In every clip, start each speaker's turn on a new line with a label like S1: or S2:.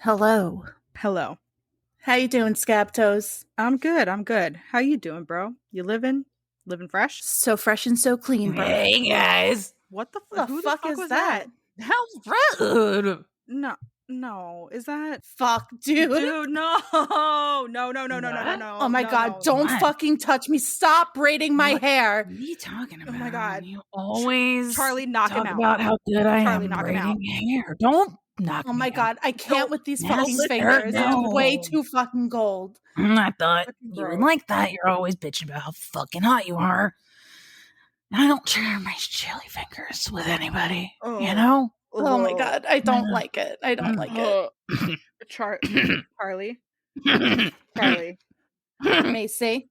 S1: Hello.
S2: Hello.
S1: How you doing, Scab Toes?
S2: I'm good. How you doing, bro? You living fresh?
S1: So fresh and so clean, bro.
S3: Hey guys,
S2: What the
S1: Who the fuck is
S2: was
S1: that?
S3: how's rude?
S2: No. Is that
S1: Fuck, dude.
S2: No. Oh
S1: my god, don't
S3: What?
S1: fucking touch me. Stop braiding my hair.
S3: What are you talking about?
S2: Oh my God.
S3: You always
S2: Charlie, knock him
S3: talk
S2: out.
S3: about how good I
S2: Charlie,
S3: am
S2: knock him out.
S3: braiding hair. Don't knock
S1: Oh
S3: me
S1: my
S3: out.
S1: god, I can't with these
S3: Yes,
S1: fucking
S3: sir,
S1: fingers.
S3: no.
S1: It's way too fucking gold.
S3: I thought
S2: Fucking
S3: you would
S2: gross.
S3: like that. You're always bitching about how fucking hot you are. I don't share my chili fingers with anybody. You know?
S1: Oh my god, I don't like it. I don't like it.
S2: Charlie.
S1: Macy.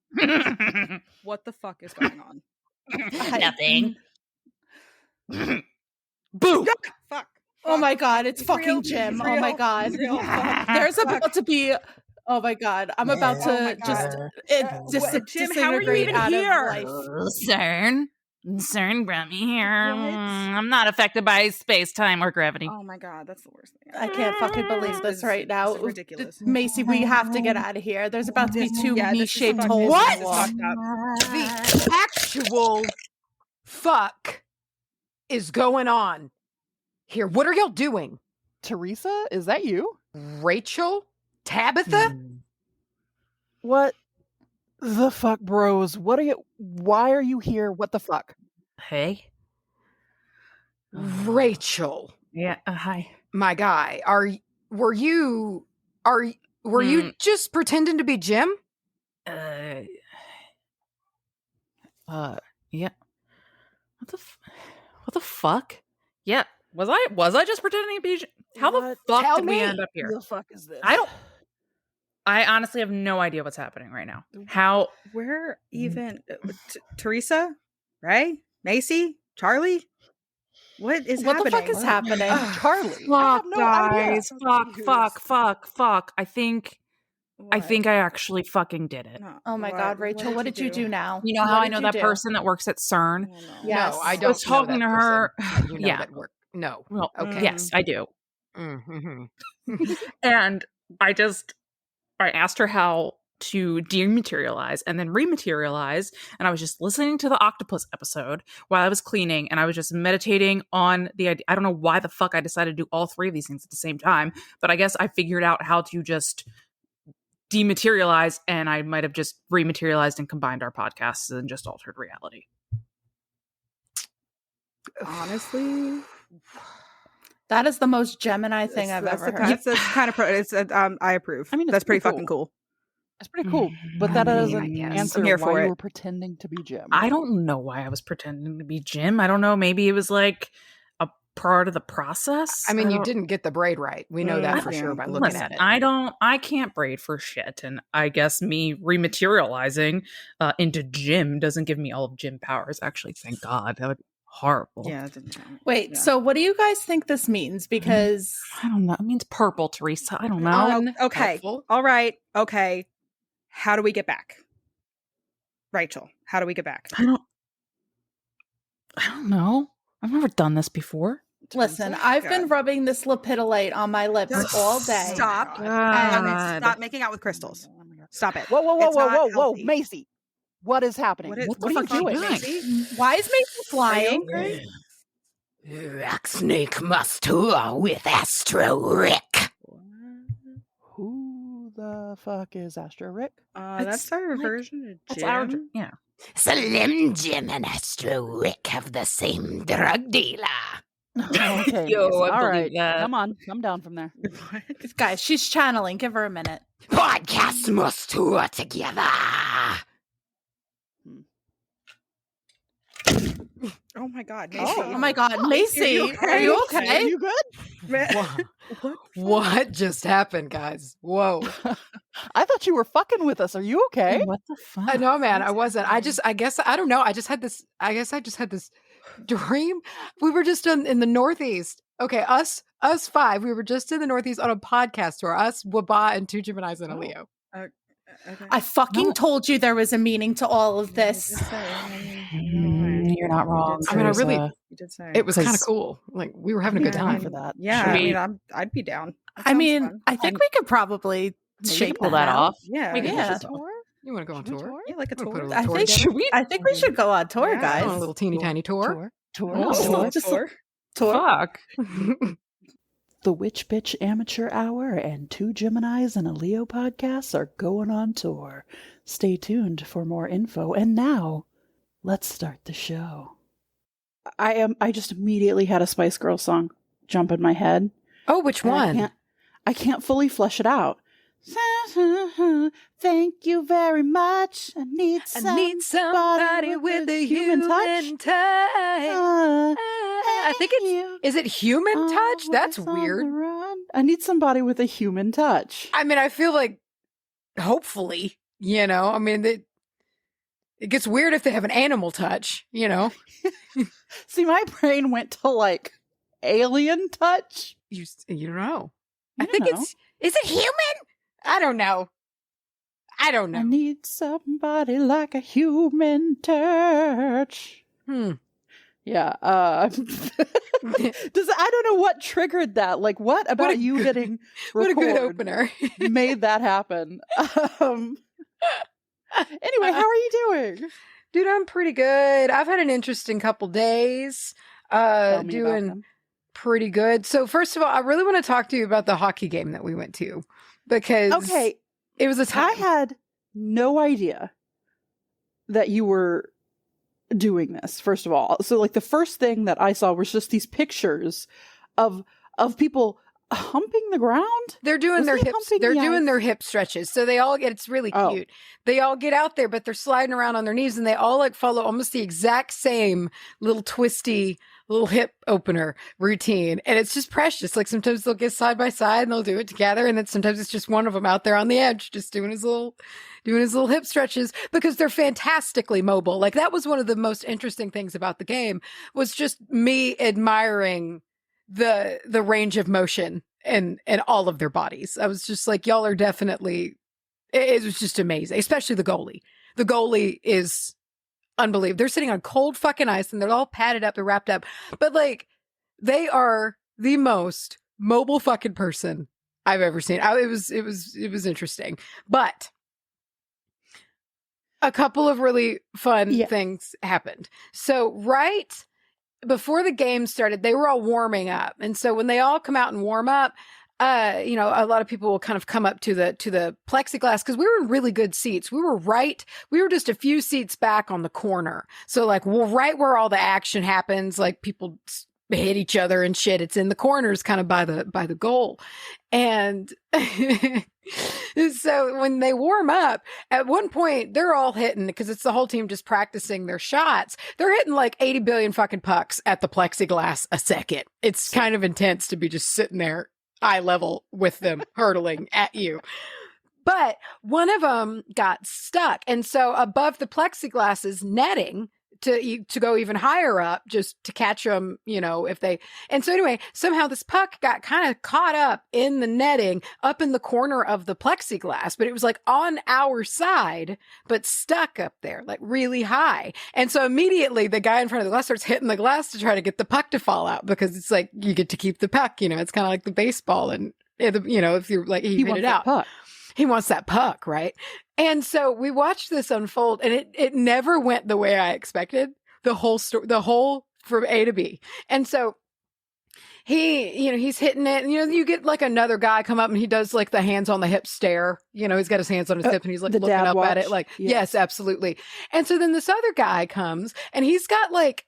S2: What the fuck is going on?
S3: Nothing.
S2: Boo! Fuck.
S1: Oh my god, it's fucking
S2: real.
S1: Jim.
S2: He's
S1: Oh my
S2: real.
S1: god.
S2: He's real. Fuck.
S1: There's
S2: Fuck.
S1: about to be. Oh my god, I'm about
S2: Oh my
S1: to
S2: God.
S1: just
S2: Jim, how are you
S1: disintegrate
S2: even
S1: out
S2: here?
S1: of life.
S3: CERN brought me here.
S2: What?
S3: I'm not affected by space-time or gravity.
S2: Oh my god, that's the worst thing.
S1: I can't fucking believe this right now.
S2: This is ridiculous.
S1: Macy, we have to get out of here. There's about to be two
S2: Yeah, this is
S1: meat-shaped
S2: fucking-
S1: holes.
S2: this
S1: in
S2: is
S1: the wall.
S2: fucked up.
S4: The actual fuck is going on here? What are y'all doing?
S5: Teresa, is that you?
S4: Rachel? Tabitha?
S5: What the fuck, bros? Why are you here? What the fuck?
S3: Hey.
S4: Rachel,
S3: Yeah. Hi.
S4: my guy, were you just pretending to be Jim?
S3: Yeah. What the fuck? Yeah. Was I just pretending to be? How the
S5: What?
S3: fuck
S4: Tell
S3: did we
S4: me.
S3: end up here?
S5: The fuck is this?
S3: I honestly have no idea what's happening right now. How?
S2: Where even Teresa? Ray? Macy? Charlie? What is
S1: What
S2: happening?
S1: the fuck is happening?
S5: Charlie. I have
S3: Fuck,
S5: no idea.
S3: guys. Fuck. I think I actually fucking did it.
S2: No.
S1: Oh my god, Rachel, what did you do now?
S3: You know how I know that person that works at CERN?
S2: Oh, no.
S1: Yes.
S4: No, I
S1: I
S4: don't.
S3: was talking
S4: know
S3: to
S4: that
S3: her.
S4: person. You know
S3: Yeah.
S4: that work. No.
S3: Well,
S4: Okay.
S3: yes, I do.
S4: Mm-hmm.
S3: And I asked her how to dematerialize and then rematerialize. And I was just listening to the octopus episode while I was cleaning, and I was just meditating on the idea. I don't know why the fuck I decided to do all three of these things at the same time, but I guess I figured out how to just dematerialize, and I might have just rematerialized and combined our podcasts and just altered reality.
S2: Honestly,
S1: That is the most Gemini thing I've ever heard.
S2: That's kind of I approve.
S5: I mean, it's
S2: that's pretty
S5: pretty
S2: fucking cool.
S5: That's pretty cool. But that
S3: I
S5: doesn't
S3: mean, I guess.
S5: answer
S2: I'm here
S5: why
S2: for
S5: you
S2: it.
S5: were pretending to be Jim.
S3: I don't know why I was pretending to be Jim. I don't know. Maybe it was like a part of the process.
S4: I mean, you
S3: don't-
S4: didn't get the braid right. We know that for sure by looking
S3: Listen,
S4: at it.
S3: I can't braid for shit, and I guess me rematerializing into Jim doesn't give me all of Jim powers. Actually, thank God. That would be horrible.
S2: Yeah. It didn't count.
S1: Wait,
S2: Yeah.
S1: so what do you guys think this means? Because
S3: I don't know. It means purple, Teresa. I don't know.
S2: Okay.
S4: Helpful.
S2: All right. Okay. How do we get back? Rachel, how do we get back?
S3: I don't know. I've never done this before.
S1: listen, I've been rubbing this lapidolite on my lips
S2: Just
S1: all day.
S2: Stop.
S3: God.
S2: Stop making out with crystals. Stop it.
S5: Whoa,
S2: It's not
S5: whoa,
S2: healthy.
S5: Macy. What is happening?
S2: What is-
S3: What the
S5: are you
S3: fuck are you
S5: doing?
S3: doing?
S1: Why is Macy flying?
S4: Rock Snake must tour with Astro Rick.
S5: Who the fuck is Astro Rick?
S2: That's our
S1: like-
S2: version of
S3: That's
S2: Jim.
S3: our yeah.
S4: Slim Jim and Astro Rick have the same drug dealer.
S5: Okay,
S3: Yo,
S5: Macy.
S3: I
S5: All
S3: believe
S5: right.
S3: that.
S5: Come on. Come down from there.
S1: Guys, she's channeling. Give her a minute.
S4: Podcasts must tour together.
S2: Oh my God, Macy.
S1: Oh my god, Macy,
S2: okay?
S1: are you
S5: Are
S1: okay?
S5: you good?
S4: What just happened, guys? Whoa.
S5: I thought you were fucking with us. Are you okay?
S3: What the fuck?
S4: I know, man. I wasn't. I guess, I don't know. I just had this dream. We were just in the Northeast Okay, us five. We were just in the Northeast on a podcast tour. Us, Waba, and 2 Geminis and a Leo.
S2: Okay.
S1: I fucking told you there was a meaning to all of this.
S3: You're not wrong.
S4: I mean, I really-
S2: You did say
S4: It was kind of
S3: 'Cause-
S4: cool. Like we were having a
S5: I'd
S4: good
S5: be down
S4: time.
S5: for that.
S2: Yeah,
S3: Should
S2: I
S3: we-
S2: mean, I'd be down. That
S1: I
S2: sounds
S1: mean,
S2: fun.
S1: I think we could probably
S3: We
S1: shake
S3: could pull
S1: that
S3: that
S1: out.
S3: off.
S2: Yeah,
S3: We could
S1: Yeah.
S3: just-
S4: You want to go on tour?
S2: Yeah, like a
S4: Wanna put
S2: tour.
S4: a
S1: I
S4: tour
S1: think
S4: together?
S1: I think we should go on tour,
S2: Yeah.
S4: On
S1: guys.
S4: a little teeny tiny tour.
S2: Oh,
S1: Just
S2: tour.
S3: Fuck.
S5: The Witch Bitch Amateur Hour and 2 Geminis and a Leo podcasts are going on tour. Stay tuned for more info. And now, let's start the show. I just immediately had a Spice Girls song jump in my head.
S4: Oh, which
S5: and
S4: one?
S5: I can't fully flesh it out. Thank you very much. I need somebody with a human touch.
S4: I think is it human touch? That's weird.
S5: I need somebody with a human touch.
S4: I mean, I feel like hopefully, I mean, it gets weird if they have an animal touch,
S5: See, my brain went to like alien touch.
S4: You don't know.
S5: I
S4: I think
S5: don't know.
S4: is it human? I don't know. I
S5: need somebody like a human touch. Yeah. I don't know what triggered that. Like, what about you hitting
S4: What a good
S5: record
S4: opener.
S5: made that happen? Anyway, how are you doing?
S4: Dude, I'm pretty good. I've had an interesting couple days.
S5: Tell me about
S4: Doing
S5: them.
S4: pretty good. So first of all, I really want to talk to you about the hockey game that we went to because
S5: Okay,
S4: it was a time.
S5: I had no idea that you were doing this, first of all. So like the first thing that I saw was just these pictures of people humping the ground.
S4: They're doing
S5: Was
S4: their
S5: he
S4: hips.
S5: humping
S4: They're
S5: the
S4: doing
S5: ice?
S4: their hip stretches. So they all get. It's really
S5: Oh.
S4: cute. They all get out there, but they're sliding around on their knees, and they all like follow almost the exact same little twisty little hip opener routine, and it's just precious. Like sometimes they'll get side by side and they'll do it together, and then sometimes it's just one of them out there on the edge, just doing his little hip stretches because they're fantastically mobile. Like that was one of the most interesting things about the game was just me admiring the range of motion and all of their bodies. I was just like, y'all are definitely, it was just amazing, especially the goalie. The goalie is unbelievable. They're sitting on cold fucking ice and they're all padded up, they're wrapped up. But like, they are the most mobile fucking person I've ever seen. It was interesting. But a couple of really fun things happened. So right before the game started, they were all warming up. And so when they all come out and warm up, a lot of people will kind of come up to the plexiglass because we were in really good seats. We were just a few seats back on the corner. So like right where all the action happens, like people hit each other and shit. It's in the corners kind of by the goal. And so when they warm up, at one point they're all hitting because it's the whole team just practicing their shots. They're hitting like 80 billion fucking pucks at the plexiglass a second. It's kind of intense to be just sitting there eye level with them hurtling at you. But one of them got stuck. And so above the plexiglass is netting to go even higher up just to catch them, if they. And so anyway, somehow this puck got kind of caught up in the netting up in the corner of the plexiglass, but it was like on our side, but stuck up there, like really high. And so immediately the guy in front of the glass starts hitting the glass to try to get the puck to fall out because it's like you get to keep the puck, it's kind of like the baseball and, if you're like, he hit it out.
S5: Puck.
S4: He wants that puck, right? And so we watched this unfold and it never went the way I expected. The whole story, from A to B. And so he's hitting it and, you get like another guy come up and he does like the hands on the hip stare, he's got his hands on his hip and he's like looking up at it like, yes, absolutely. And so then this other guy comes and he's got like,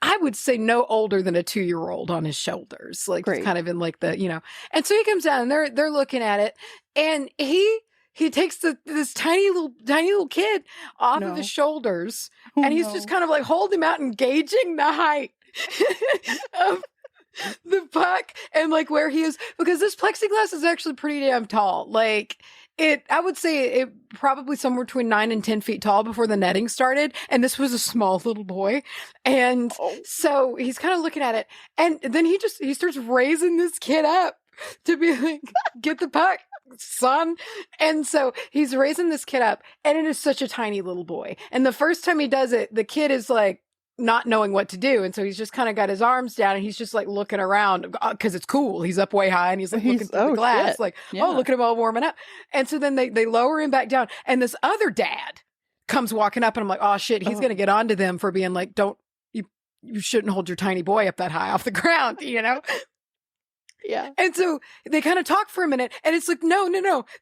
S4: I would say no older than a 2-year-old on his shoulders, like kind of in like the, and so he comes down and they're looking at it and he takes this tiny little kid off of his shoulders and he's just kind of like holding him out and gauging the height of the puck and like where he is because this plexiglass is actually pretty damn tall. Like I would say it probably somewhere between 9 and 10 feet tall before the netting started. And this was a small little boy. And so he's kind of looking at it. And then he starts raising this kid up to be like, get the puck, son. And so he's raising this kid up, and it is such a tiny little boy. And the first time he does it, the kid is like not knowing what to do. And so he's just kind of got his arms down, and he's just like looking around because it's cool. He's up way high, and he's like looking through the glass,
S5: shit.
S4: like,
S5: Yeah.
S4: oh, look at him all warming up. And so then they lower him back down, and this other dad comes walking up, and I'm like, oh shit, he's going to get onto them for being like, you shouldn't hold your tiny boy up that high off the ground, you know?
S5: Yeah.
S4: And so they kind of talk for a minute, and it's like, no.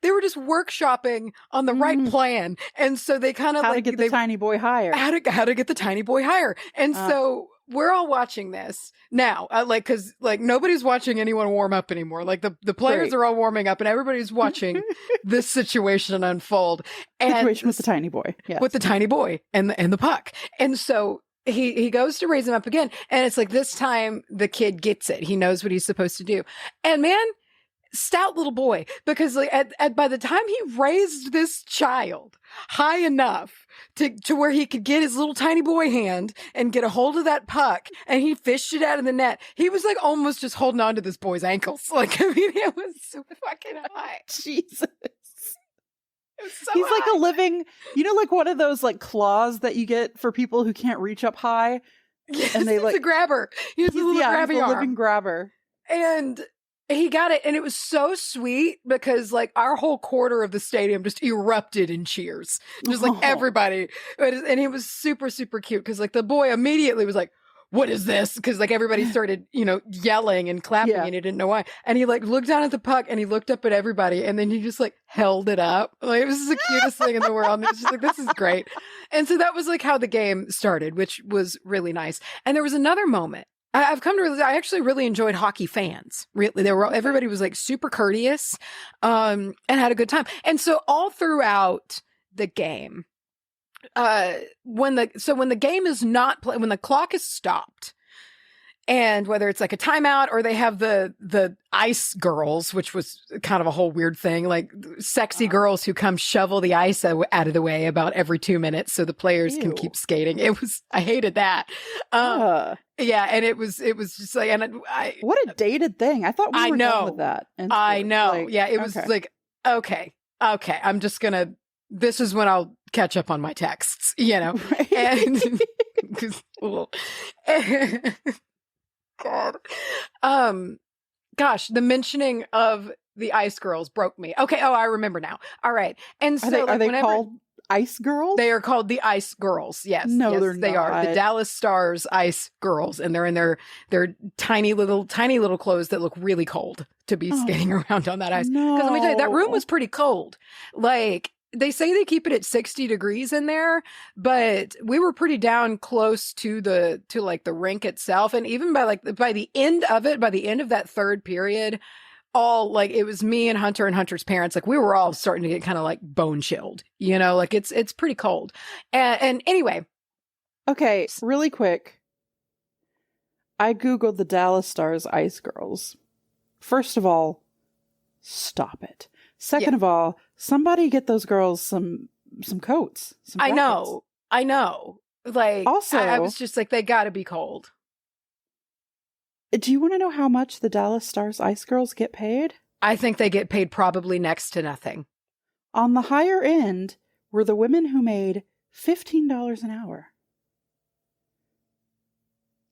S4: They were just workshopping on the right plan. And so they kind of
S5: How
S4: like
S5: to get the tiny boy higher.
S4: how to get the tiny boy higher. And so we're all watching this now, because nobody's watching anyone warm up anymore. Like the players are all warming up, and everybody's watching this situation unfold. And
S5: Situation with the tiny boy. Yeah.
S4: with the tiny boy and the puck. And so he goes to raise him up again, and it's like this time the kid gets it. He knows what he's supposed to do. And man, stout little boy, because like by the time he raised this child high enough to where he could get his little tiny boy hand and get a hold of that puck, and he fished it out of the net, he was like almost just holding on to this boy's ankles. Like, I mean, it was so fucking high.
S5: Jesus.
S4: So
S5: He's like
S4: high.
S5: a living, like one of those like claws that you get for people who can't reach up high.
S4: Yes,
S5: and they
S4: it's
S5: like
S4: a grabber. He has a little
S5: he's
S4: grabby
S5: a
S4: arm.
S5: living grabber.
S4: And he got it, and it was so sweet because like our whole quarter of the stadium just erupted in cheers. Just like everybody. And it was super, super cute because like the boy immediately was like, what is this? Because like everybody started, yelling and clapping, and he didn't know why. And he like looked down at the puck, and he looked up at everybody, and then he just like held it up. Like it was the cutest thing in the world. And it was just like, this is great. And so that was like how the game started, which was really nice. And there was another moment. I've come to realize I actually really enjoyed hockey fans. Really, everybody was like super courteous, and had a good time. And so all throughout the game, when the game is not when the clock is stopped, and whether it's like a timeout or they have the ice girls, which was kind of a whole weird thing, like sexy girls who come shovel the ice out of the way about every 2 minutes so the players can keep skating. I hated that. Yeah, and it was just like, and
S5: what a dated thing. I thought we were done with that. And
S4: I know.
S5: like,
S4: yeah, it was like, okay, I'm just gonna. This is when I'll catch up on my texts,
S5: Right.
S4: and God, gosh, the mentioning of the ice girls broke me. Okay, I remember now. All right, and so
S5: are they called Ice Girls?
S4: They are called the Ice Girls. Yes,
S5: No,
S4: yes,
S5: they're
S4: they are
S5: not.
S4: the Dallas Stars Ice Girls, and they're in their tiny little clothes that look really cold to be skating around on that ice. Because let me tell you, that room was pretty cold. Like, they say they keep it at 60 degrees in there, but we were pretty down close to the rink itself. And even by the end of that third period, all like it was me and Hunter's parents. Like we were all starting to get kind of like bone chilled, like it's pretty cold. And anyway.
S5: Okay, really quick. I Googled the Dallas Stars Ice Girls. First of all, stop it. Second of all, somebody get those girls some coats. Some
S4: I
S5: jackets.
S4: know. Like,
S5: Also,
S4: I was just like, they gotta be cold.
S5: Do you want to know how much the Dallas Stars Ice Girls get paid?
S4: I think they get paid probably next to nothing.
S5: On the higher end were the women who made $15 an hour.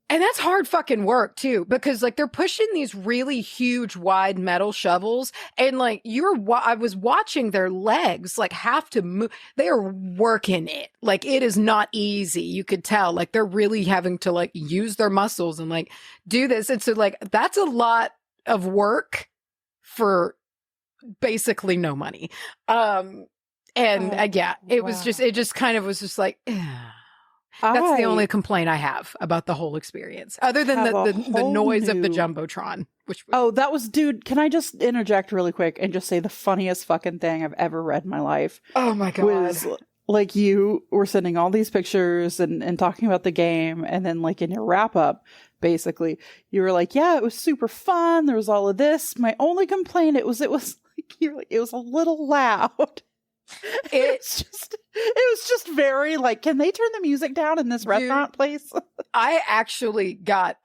S4: And that's hard fucking work too, because like they're pushing these really huge wide metal shovels, and like I was watching their legs like have to move. They are working it. Like it is not easy. You could tell like they're really having to like use their muscles and like do this. And so like that's a lot of work for basically no money. It was just kind of was just like, that's the only complaint I have about the whole experience, other than the noise of the Jumbotron.
S5: That was, dude, can I just interject really quick and just say the funniest fucking thing I've ever read in my life?
S4: Oh my God.
S5: Was like you were sending all these pictures and talking about the game, and then like in your wrap up, basically, you were like, yeah, it was super fun. There was all of this. My only complaint, it was It was a little loud. It was just very like, can they turn the music down in this restaurant place?
S4: I got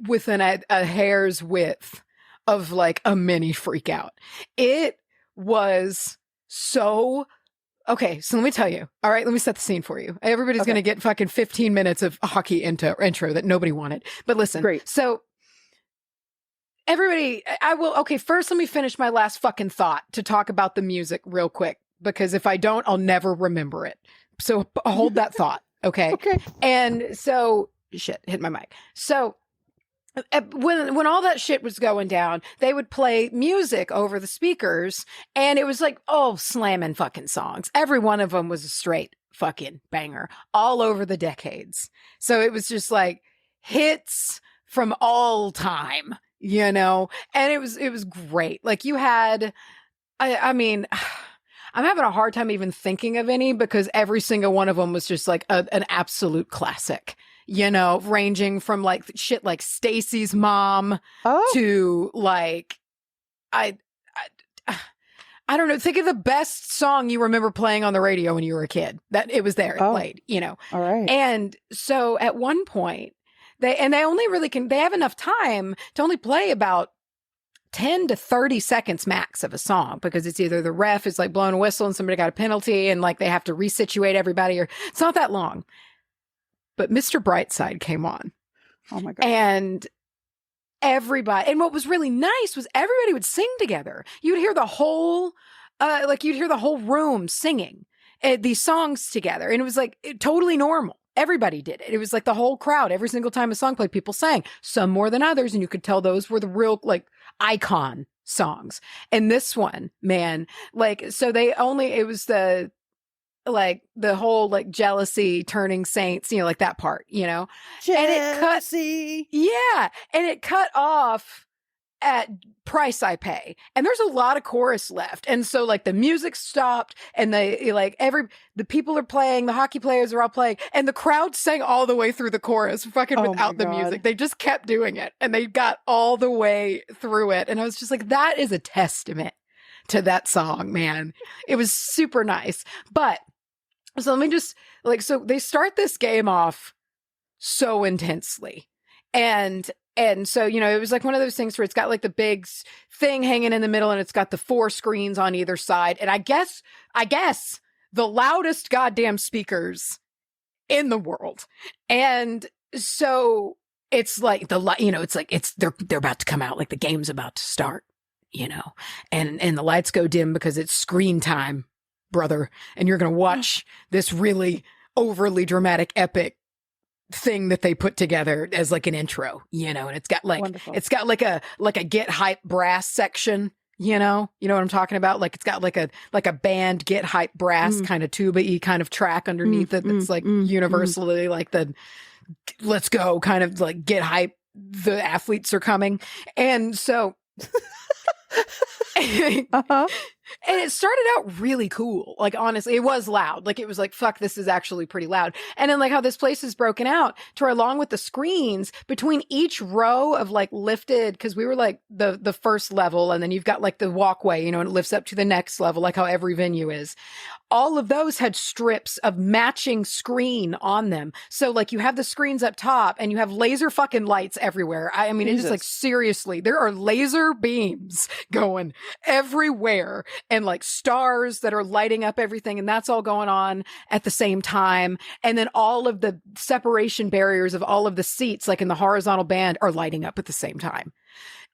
S4: within a hair's width of like a mini freak out. It was so okay. So let me tell you. All right, let me set the scene for you. Everybody's going to get fucking 15 minutes of hockey intro that nobody wanted. But listen,
S5: great.
S4: So everybody, first let me finish my last fucking thought to talk about the music real quick, because if I don't, I'll never remember it. So hold that thought. Okay.
S5: Okay.
S4: And so shit, hit my mic. So when all that shit was going down, they would play music over the speakers, and it was like, slamming fucking songs. Every one of them was a straight fucking banger all over the decades. So it was just like hits from all time, you know? And it was great. Like you had, I mean, I'm having a hard time even thinking of any, because every single one of them was just like an absolute classic, you know, ranging from like shit like Stacy's Mom to like, I don't know. Think of the best song you remember playing on the radio when you were a kid. That it was there, it played, you know.
S5: All right.
S4: And so at one point, they only really they have enough time to only play about 10 to 30 seconds max of a song, because it's either the ref is like blowing a whistle and somebody got a penalty and like they have to resituate everybody, or it's not that long. But Mr. Brightside came on.
S5: Oh my God.
S4: And everybody, and what was really nice was everybody would sing together. You'd hear the whole room singing these songs together. And it was like totally normal. Everybody did it. It was like the whole crowd. Every single time a song played, people sang, some more than others. And you could tell those were the real like icon songs. And this one, man, like, so it was the whole like jealousy turning saints, you know, like that part, you know,
S5: Jealousy.
S4: And it cut off at Price I Pay, and there's a lot of chorus left, and so like the music stopped, and the people are playing, the hockey players are all playing, and the crowd sang all the way through the chorus fucking without the music. They just kept doing it, and they got all the way through it, and I was just like, that is a testament to that song, man. It was super nice. But so let me just so they start this game off so intensely, and so, you know, it was like one of those things where it's got like the big thing hanging in the middle, and it's got the 4 screens on either side. And I guess the loudest goddamn speakers in the world. And so it's like they're about to come out, like the game's about to start, you know, and the lights go dim because it's screen time, brother. And you're going to watch this really overly dramatic, epic thing that they put together as like an intro, you know, and it's got like
S5: Wonderful.
S4: It's got like a get hype brass section, you know what I'm talking about? Like it's got like a band get hype brass kind of tuba-y kind of track underneath it that's like universally like the let's go kind of like get hype, the athletes are coming. And so and it started out really cool. Like, honestly, it was loud. Like, it was like, fuck, this is actually pretty loud. And then like how this place is broken out to where along with the screens between each row of like lifted, because we were like the first level, and then you've got like the walkway, you know, and it lifts up to the next level, like how every venue is. All of those had strips of matching screen on them. So like you have the screens up top and you have laser fucking lights everywhere. I mean, it's just like, seriously, there are laser beams going everywhere and like stars that are lighting up everything. And that's all going on at the same time. And then all of the separation barriers of all of the seats, like in the horizontal band, are lighting up at the same time.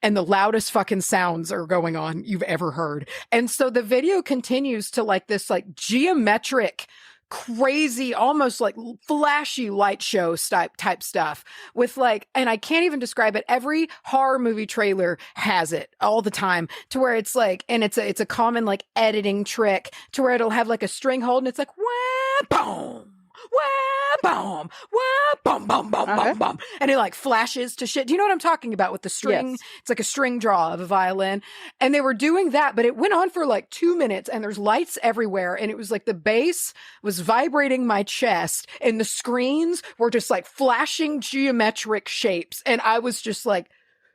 S4: And the loudest fucking sounds are going on you've ever heard. And so the video continues to like this like geometric, crazy, almost like flashy light show type stuff with like, and I can't even describe it. Every horror movie trailer has it all the time, to where it's like, and it's a common like editing trick to where it'll have like a string hold and it's like, wah, boom. Wah, boom, wah, boom, boom, boom, boom, boom. And it like flashes to shit. Do you know what I'm talking about with the string?
S5: Yes.
S4: It's like a string draw of a violin. And they were doing that, but it went on for like 2 minutes and there's lights everywhere. And it was like the bass was vibrating my chest and the screens were just like flashing geometric shapes. And I was just like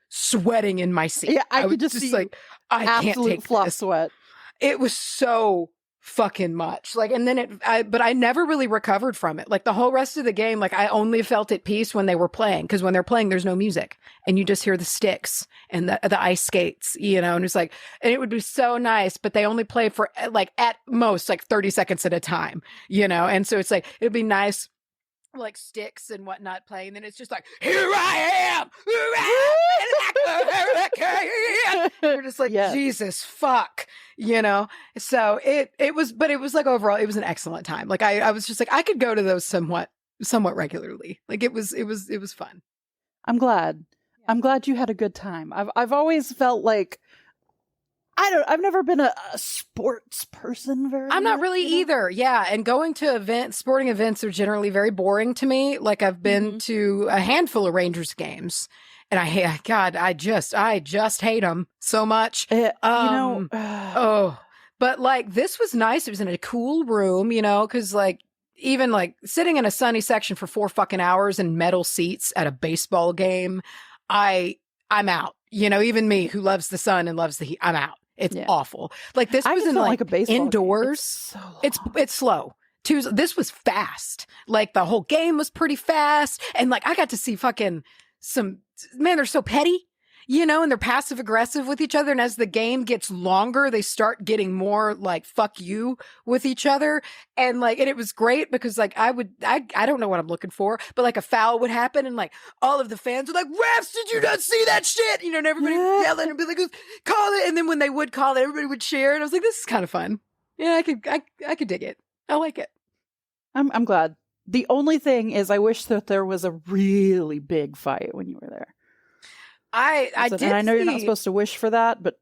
S4: sweating in my seat.
S5: Yeah, I
S4: was
S5: could just see
S4: like, I can't
S5: absolute
S4: take
S5: flop
S4: this.
S5: sweat.
S4: It was so fucking much. Like, and then but I never really recovered from it. Like the whole rest of the game, like I only felt at peace when they were playing, because when they're playing, there's no music and you just hear the sticks and the ice skates, you know, and it's like, and it would be so nice, but they only play for like at most like 30 seconds at a time, you know? And so it's like, it'd be nice, like sticks and whatnot playing, and then it's just like, here I am. You're just like,
S5: Yes.
S4: Jesus fuck, you know. So it was, but it was like overall it was an excellent time. Like I was just like, I could go to those somewhat regularly. Like it was fun.
S5: I'm glad. I'm glad you had a good time. I've always felt like I've never been a sports person very
S4: I'm not
S5: much,
S4: really
S5: you know?
S4: either. Yeah. And going to sporting events are generally very boring to me. Like I've been to a handful of Rangers games, and I just hate them so much. But like this was nice. It was in a cool room, you know, because like even like sitting in a sunny section for 4 fucking hours in metal seats at a baseball game, I'm out. You know, even me who loves the sun and loves the heat, I'm out. It's awful. Like this was in like a baseball indoors. It's slow. This was fast. Like the whole game was pretty fast, and like I got to see fucking they're so petty, you know, and they're passive aggressive with each other. And as the game gets longer, they start getting more like fuck you with each other. And like, and it was great because like I don't know what I'm looking for, but like a foul would happen and like all of the fans were like, refs, did you not see that shit? You know, and everybody would yell and be like, call it. And then when they would call it, everybody would cheer. And I was like, this is kind of fun. Yeah, I could dig it. I like it.
S5: I'm glad. The only thing is I wish that there was a really big fight when you were there.
S4: I did. And
S5: I know you're not supposed to wish for that, but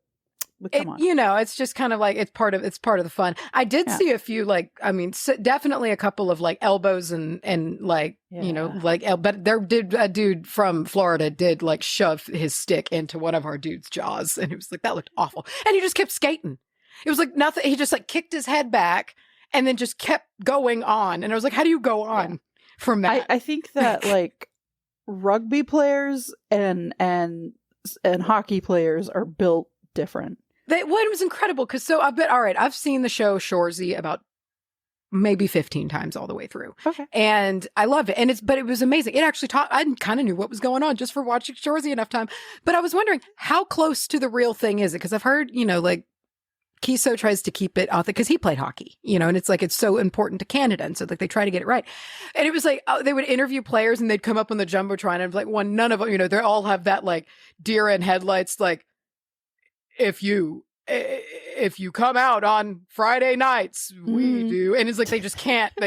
S5: come on.
S4: You know, it's just kind of like it's part of the fun. I did see a few, like, I mean, definitely a couple of like elbows and like you know, like, but there did a dude from Florida did like shove his stick into one of our dude's jaws, and it was like that looked awful, and he just kept skating. It was like nothing. He just like kicked his head back and then just kept going on, and I was like, how do you go on from that?
S5: I think that like rugby players and hockey players are built different.
S4: It was incredible because I've seen the show Shoresy about maybe 15 times all the way through.
S5: Okay.
S4: And I loved it. But it was amazing. It actually I kind of knew what was going on just for watching Shoresy enough time. But I was wondering, how close to the real thing is it? Because I've heard, you know, like Kiso tries to keep it authentic because he played hockey, you know, and it's like it's so important to Canada, and so like they try to get it right. And it was like they would interview players, and they'd come up on the jumbotron, and like none of them, you know, they all have that like deer in headlights, like if you come out on Friday nights, we do, and it's like they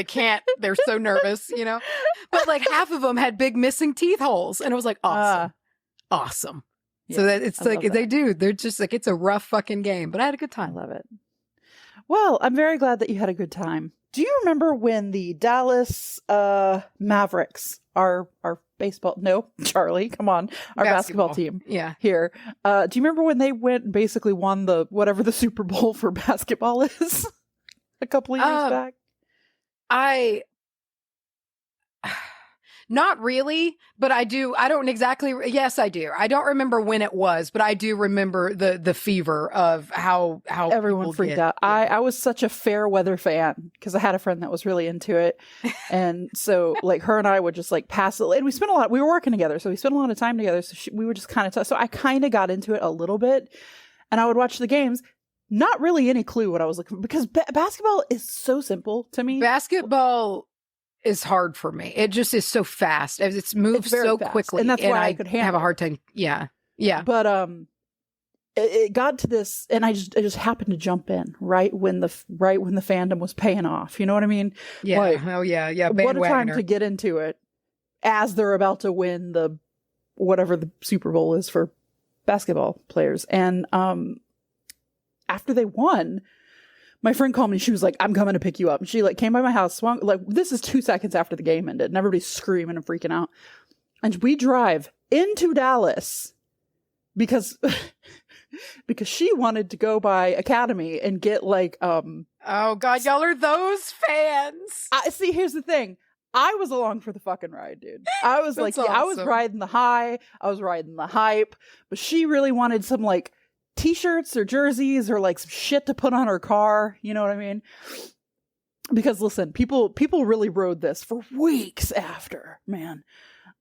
S4: can't, they're so nervous, you know. But like half of them had big missing teeth holes, and it was like awesome. So that it's like they're just like, it's a rough fucking game, but I had a good time.
S5: I love it. Well, I'm very glad that you had a good time. Do you remember when the Dallas Mavericks, our baseball, no, Charlye, come on, our basketball team here. Do you remember when they went and basically won whatever the Super Bowl for basketball is a couple of years back?
S4: Not really, but I do. I don't exactly. Yes, I do. I don't remember when it was, but I do remember the fever of how
S5: everyone freaked out. Yeah. I was such a fair weather fan because I had a friend that was really into it, and so like her and I would just like pass it. And we were working together, so we spent a lot of time together. So we would just kind of talk. So I kind of got into it a little bit, and I would watch the games. Not really any clue what I was looking for because basketball is so simple to me.
S4: Basketball is hard for me. It just is so fast. It moves so
S5: fast.
S4: quickly,
S5: and that's why I could
S4: have a hard time. Yeah.
S5: But it got to this, and I just happened to jump in right when the fandom was paying off. You know what I mean?
S4: Yeah.
S5: Like,
S4: yeah.
S5: What a time to get into it as they're about to win whatever the Super Bowl is for basketball players. And after they won, my friend called me. She was like, I'm coming to pick you up. And she like came by my house, swung, like this is 2 seconds after the game ended, and everybody's screaming and freaking out. And we drive into Dallas because she wanted to go by Academy and get like,
S4: oh God, y'all are those fans.
S5: See, here's the thing. I was along for the fucking ride, dude. I was like,
S4: That's
S5: yeah, I was
S4: awesome.
S5: riding the high, I was riding the hype, but she really wanted some like t-shirts or jerseys or like some shit to put on her car. You know what I mean? Because listen, people really rode this for weeks after, man.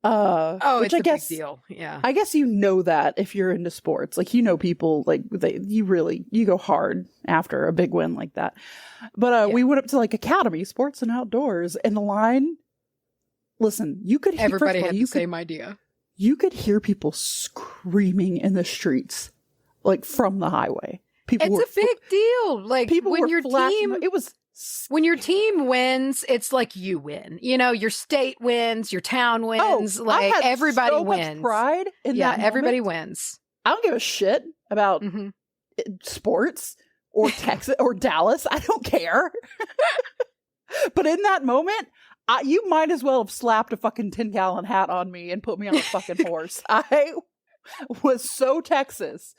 S4: Oh,
S5: which
S4: it's
S5: I
S4: a
S5: guess,
S4: big deal. Yeah.
S5: I guess you know that if you're into sports, like, you know, people like you go hard after a big win like that. But we went up to like Academy Sports and Outdoors, and the line. Listen, you could hear,
S4: Everybody had the
S5: you
S4: same idea.
S5: You could hear people screaming in the streets, like from the highway. People
S4: It's a big deal. Like
S5: people
S4: when
S5: were
S4: your
S5: flashing.
S4: team
S5: It was
S4: when your team wins, it's like you win. You know, your state wins, your town wins.
S5: I
S4: like
S5: had
S4: everybody
S5: so
S4: wins.
S5: much pride in
S4: Yeah,
S5: that
S4: everybody
S5: moment.
S4: wins.
S5: I don't give a shit about
S4: Mhm.
S5: sports or Texas or Dallas. I don't care. But in that moment, you might as well have slapped a fucking 10-gallon hat on me and put me on a fucking horse. I was so Texas.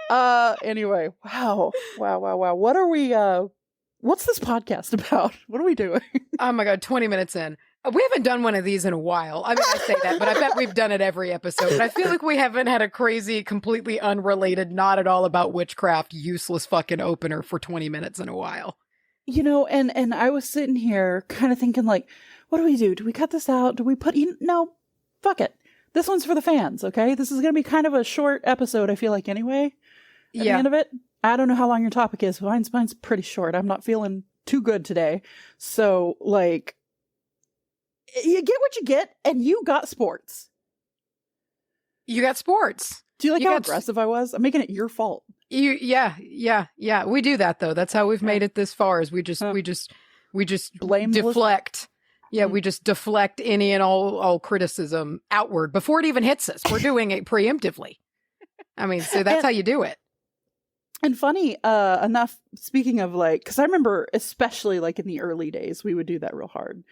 S5: Anyway, wow. What are we? What's this podcast about? What are we doing?
S4: Oh my God, 20 minutes in. We haven't done one of these in a while. I mean, I say that, but I bet we've done it every episode. And I feel like we haven't had a crazy, completely unrelated, not at all about witchcraft, useless fucking opener for 20 minutes in a while.
S5: You know, and I was sitting here kind of thinking, like, what do we do? Do we cut this out? Do we put... No, fuck it. This one's for the fans, okay? This is going to be kind of a short episode, I feel like, anyway. At the end of it. I don't know how long your topic is. Mine's pretty short. I'm not feeling too good today. So, like, you get what you get, and you got sports.
S4: You got sports.
S5: Do you like
S4: You
S5: how
S4: got
S5: aggressive I was? I'm making it your fault.
S4: Yeah. We do that though. That's how we've made it this far. Is we just
S5: Blame the
S4: deflect. Yeah, we just deflect any and all criticism outward before it even hits us. We're doing it preemptively. I mean, so that's how you do it.
S5: And funny enough, speaking of like, because I remember especially like in the early days, we would do that real hard.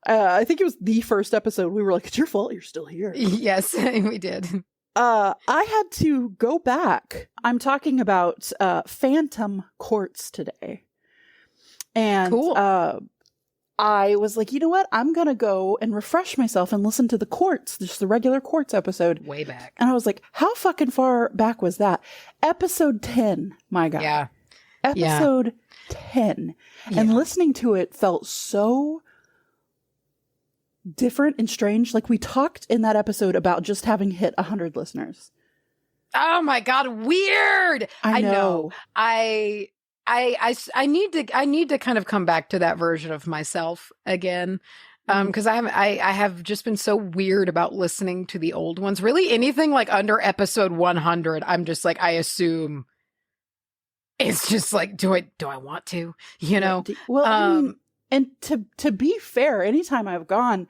S5: I think it was the first episode. We were like, it's your fault you're still here.
S4: Yes, we did.
S5: I had to go back. I'm talking about Phantom Quartz today. And
S4: Cool.
S5: I was like, you know what? I'm going to go and refresh myself and listen to the Quartz, just the regular Quartz episode.
S4: Way back.
S5: And I was like, how fucking far back was that? Episode 10, my God.
S4: Yeah.
S5: Episode 10. And listening to it felt so different and strange. Like, we talked in that episode about just having hit 100 listeners.
S4: Oh my God, weird.
S5: I know.
S4: I need to kind of come back to that version of myself again. Because I have just been so weird about listening to the old ones. Really, anything like under episode 100, I'm just like, I assume it's just like, do I want to? You know?
S5: Well, I mean, and to be fair, anytime I've gone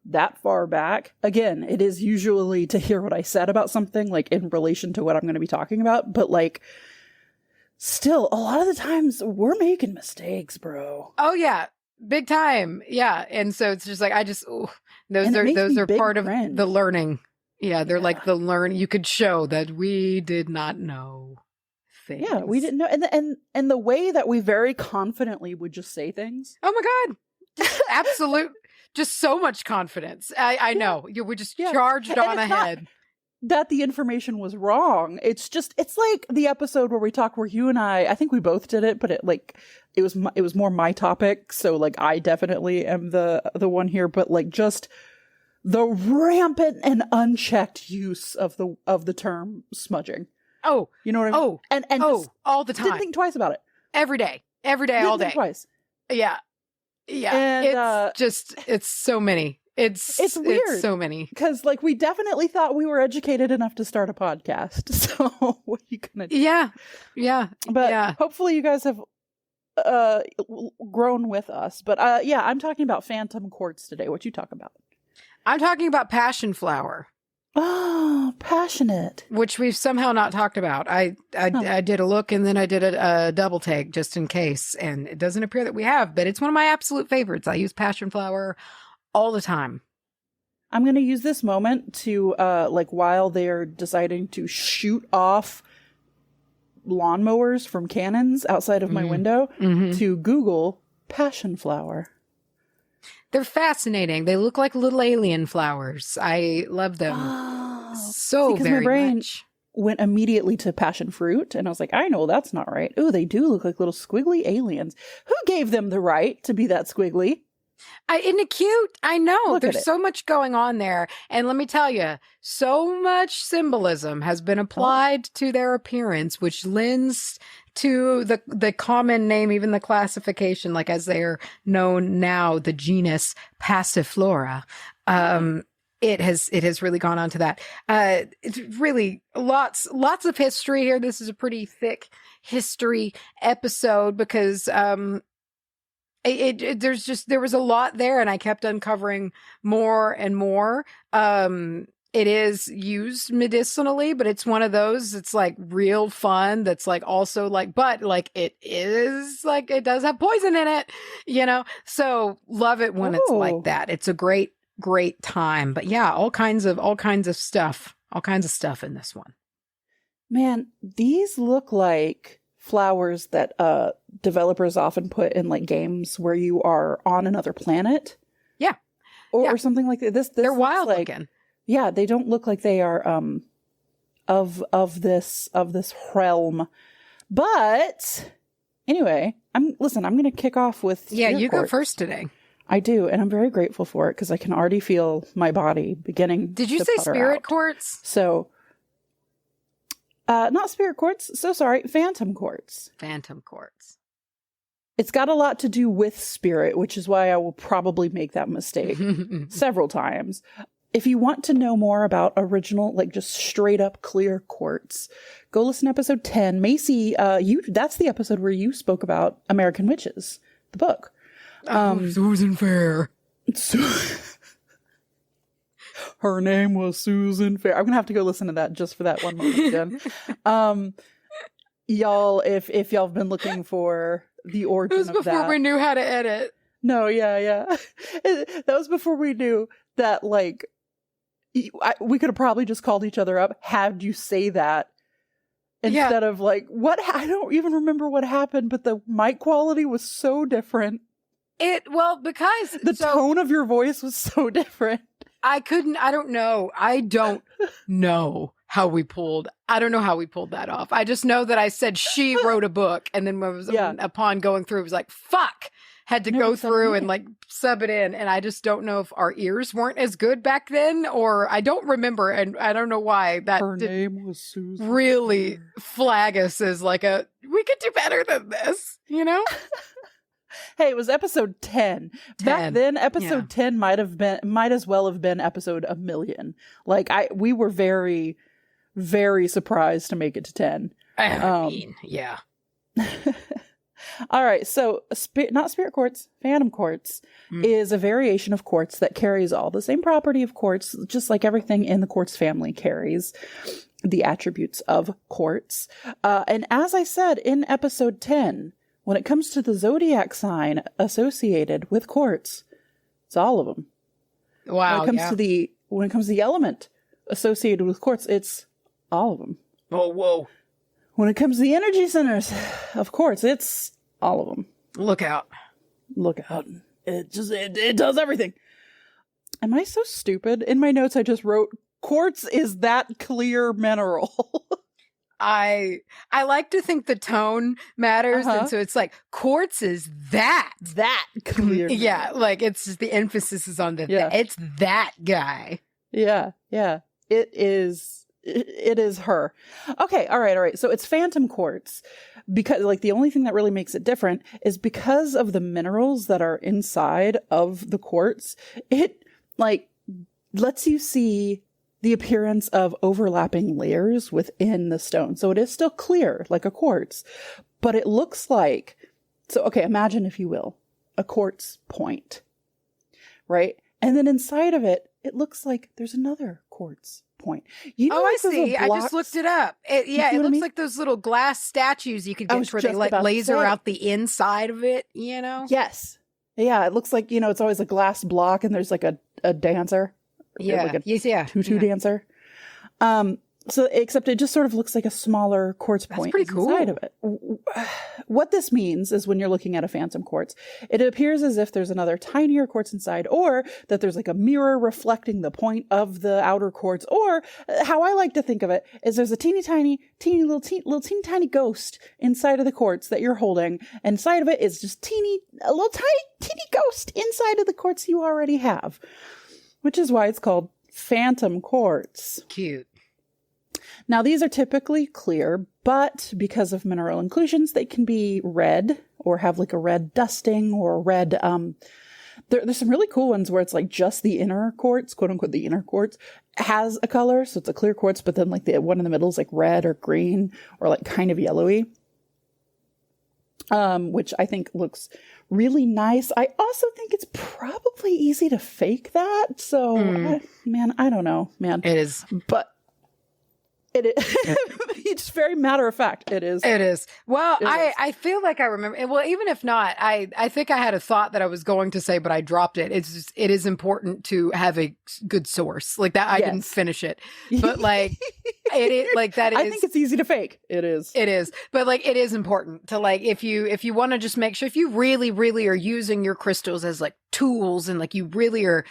S5: that far back, again, it is usually to hear what I said about something, like in relation to what I'm going to be talking about. But like, still, a lot of the times we're making mistakes, bro.
S4: Oh yeah, big time. Yeah, and so it's just like those are part of the learning. Yeah, they're like the learn. You could show that we did not know things.
S5: Yeah, we didn't know, and the way that we very confidently would just say things.
S4: Oh my God, absolute, just so much confidence. I know we just charged on ahead.
S5: That the information was wrong. It's like the episode where we talk, where you and I think we both did it, but it was more my topic. So like, I definitely am the one here, but like, just the rampant and unchecked use of the term smudging.
S4: Oh,
S5: you know what I mean? And just
S4: all the time.
S5: Didn't think twice about it.
S4: Every day, all
S5: Didn't
S4: day.
S5: think twice.
S4: Yeah.
S5: And
S4: it's so many. It's weird. It's so many.
S5: Because like, we definitely thought we were educated enough to start a podcast. So what are you gonna do?
S4: Yeah.
S5: But hopefully you guys have grown with us. But I'm talking about Phantom Quartz today. What you talk about?
S4: I'm talking about passion flower.
S5: Oh, passionate.
S4: Which we've somehow not talked about. I did a look, and then I did a double take just in case, and it doesn't appear that we have, but it's one of my absolute favorites. I use passion flower all the time.
S5: I'm going to use this moment to, like, while they're deciding to shoot off lawnmowers from cannons outside of my window, to Google passion flower.
S4: They're fascinating. They look like little alien flowers. I love them so
S5: because
S4: very
S5: my brain
S4: much.
S5: went immediately to passion fruit, and I was like, I know that's not right. Oh, they do look like little squiggly aliens. Who gave them the right to be that squiggly?
S4: Isn't it cute? I know.
S5: Look at
S4: There's
S5: it.
S4: so much going on there. And let me tell you, so much symbolism has been applied to their appearance, which lends to the common name, even the classification, like as they're known now, the genus Passiflora. It has really gone on to that. It's really lots of history here. This is a pretty thick history episode because there was a lot there, and I kept uncovering more and more. It is used medicinally, but it's one of those, it's like real fun. That's like also like, but like it is like, it does have poison in it, you know? So love it when it's like that. It's a great time. But yeah, all kinds of stuff in this one.
S5: Man, these look like flowers that developers often put in like games where you are on another planet.
S4: Yeah.
S5: Or something like that. This
S4: they're wild
S5: like,
S4: looking.
S5: Yeah, they don't look like they are of this realm. But anyway, I'm going to kick off with
S4: you
S5: Quartz.
S4: go first today.
S5: I do, and I'm very grateful for it because I can already feel my body beginning.
S4: Did you
S5: to
S4: say
S5: putter
S4: spirit
S5: out.
S4: quartz?
S5: So, not spirit quartz. So sorry, phantom quartz.
S4: Phantom quartz.
S5: It's got a lot to do with spirit, which is why I will probably make that mistake several times. If you want to know more about original, like just straight up clear quartz, go listen to episode 10. Macy, that's the episode where you spoke about American Witches, the book.
S4: Susan Fair.
S5: Her name was Susan Fair. I'm gonna have to go listen to that just for that one moment, Jen. Y'all, if y'all have been looking for the origin of that.
S4: It was before we knew how to edit.
S5: No, yeah. That was before we knew that, like, we could have probably just called each other up, had you say that, instead of, like, I don't even remember what happened, but the mic quality was so different.
S4: Because
S5: the tone of your voice was so different.
S4: I don't know how we pulled that off. I just know that I said she wrote a book, and then upon going through, it was like, fuck, had to go through and like sub it in. And I just don't know if our ears weren't as good back then, or I don't remember. And I don't know why that
S5: her name was Susan.
S4: Really flag us as like we could do better than this, you know?
S5: Hey, it was episode 10. Back then, episode 10 might as well have been episode 1,000,000. Like we were very, very surprised to make it to 10.
S4: Yeah.
S5: All right, so not spirit quartz, phantom quartz is a variation of quartz that carries all the same property of quartz, just like everything in the quartz family carries the attributes of quartz. And as I said in episode 10, when it comes to the zodiac sign associated with quartz, it's all of them.
S4: Wow.
S5: When it comes to the element associated with quartz, it's all of them.
S4: Oh, whoa.
S5: When it comes to the energy centers of quartz, it's all of them.
S4: Look out.
S5: It does everything. Am I so stupid? In my notes, I just wrote, quartz is that clear mineral.
S4: I like to think the tone matters, and so it's like quartz is that
S5: clear.
S4: Yeah, like it's just the emphasis is on it's that guy.
S5: Yeah. It is her. Okay, all right. So it's phantom quartz because like the only thing that really makes it different is because of the minerals that are inside of the quartz. It like lets you see the appearance of overlapping layers within the stone. So it is still clear like a quartz, but it looks like, so okay, imagine if you will, a quartz point, right? And then inside of it, it looks like there's another quartz point. You know,
S4: I see. I just looked it up. It looks like those little glass statues you could get where they like laser out the inside of it, you know?
S5: Yes. Yeah, it looks like, it's always a glass block and there's like a dancer.
S4: Yeah.
S5: Like a tutu dancer. So, except it just sort of looks like a smaller quartz point
S4: pretty cool.
S5: inside of it. What this means is when you're looking at a phantom quartz, it appears as if there's another tinier quartz inside, or that there's like a mirror reflecting the point of the outer quartz, or how I like to think of it is there's a teeny tiny ghost inside of the quartz that you're holding, and inside of it is just a little teeny ghost inside of the quartz you already have, which is why it's called phantom quartz.
S4: Cute.
S5: Now, these are typically clear, but because of mineral inclusions, they can be red or have like a red dusting or a red, there's some really cool ones where it's like just the inner quartz, quote unquote, the inner quartz has a color. So it's a clear quartz, but then like the one in the middle is like red or green or like kind of yellowy, which I think looks really nice. I also think it's probably easy to fake that. So, I don't know, man.
S4: It is.
S5: But it is. It's very matter of fact. It is.
S4: It is. Well, I feel like I remember. Well, even if not, I think I had a thought that I was going to say, but I dropped it. It's just, it is important to have a good source like that. I didn't finish it, but like it like that.
S5: I think it's easy to fake. It is.
S4: It is, but like it is important to like if you want to just make sure if you really are using your crystals as like tools and like you really are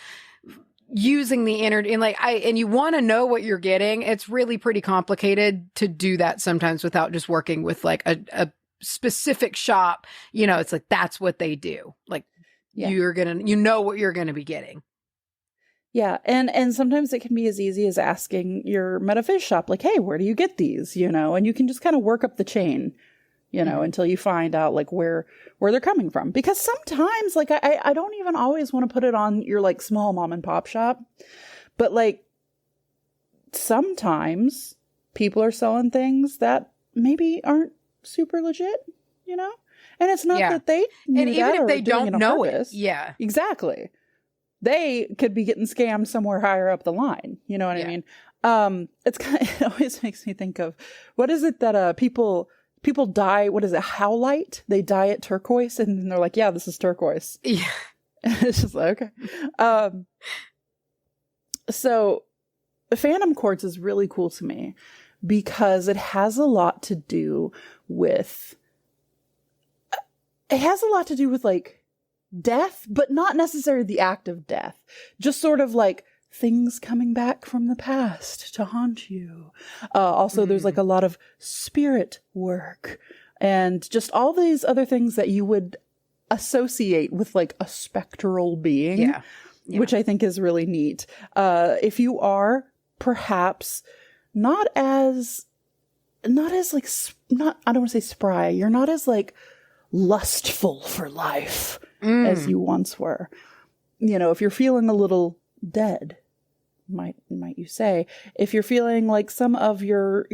S4: using the energy and and you want to know what you're getting, it's really pretty complicated to do that sometimes without just working with like a specific shop. It's like that's what they do. Like you're gonna what you're gonna be getting.
S5: Yeah, and sometimes it can be as easy as asking your metaphys shop, like, hey, where do you get these? And you can just kind of work up the chain, until you find out like where they're coming from. Because sometimes like I don't even always want to put it on your like small mom and pop shop, but like sometimes people are selling things that maybe aren't super legit, and it's not that they knew
S4: and even
S5: that
S4: if
S5: or
S4: they
S5: doing
S4: don't know
S5: purpose.
S4: it,
S5: exactly, they could be getting scammed somewhere higher up the line. You know what I mean? It's it always makes me think of what is it that people dye, what is it, howlite? They dye it turquoise and then they're like, yeah, this is turquoise.
S4: Yeah.
S5: It's just like, okay. So phantom quartz is really cool to me because it has a lot to do with like death, but not necessarily the act of death. Just sort of like things coming back from the past to haunt you. Also, there's like a lot of spirit work and just all these other things that you would associate with like a spectral being, which I think is really neat. If you are perhaps I don't want to say spry, you're not as like lustful for life as you once were. If you're feeling a little dead, might you say, if you're feeling like some of your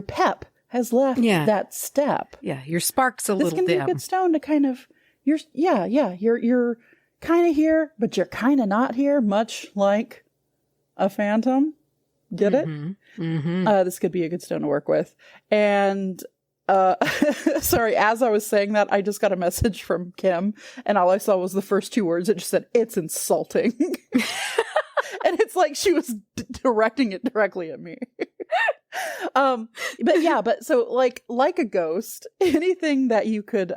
S5: pep has left that step,
S4: your spark's a little dim.
S5: This can be a good stone to kind of you're kind of here, but you're kind of not here, much like a phantom. Get it? This could be a good stone to work with. And sorry, as I was saying that, I just got a message from Kim, and all I saw was the first two words. It just said, "It's insulting." And it's like she was directing it directly at me. But so like a ghost, anything that you could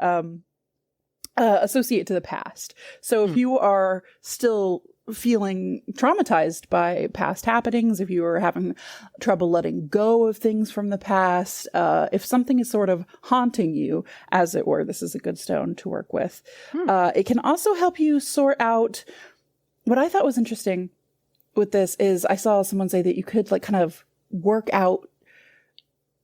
S5: associate to the past. So if you are still feeling traumatized by past happenings, if you are having trouble letting go of things from the past, if something is sort of haunting you, as it were, this is a good stone to work with. It can also help you sort out. What I thought was interesting with this is I saw someone say that you could like kind of work out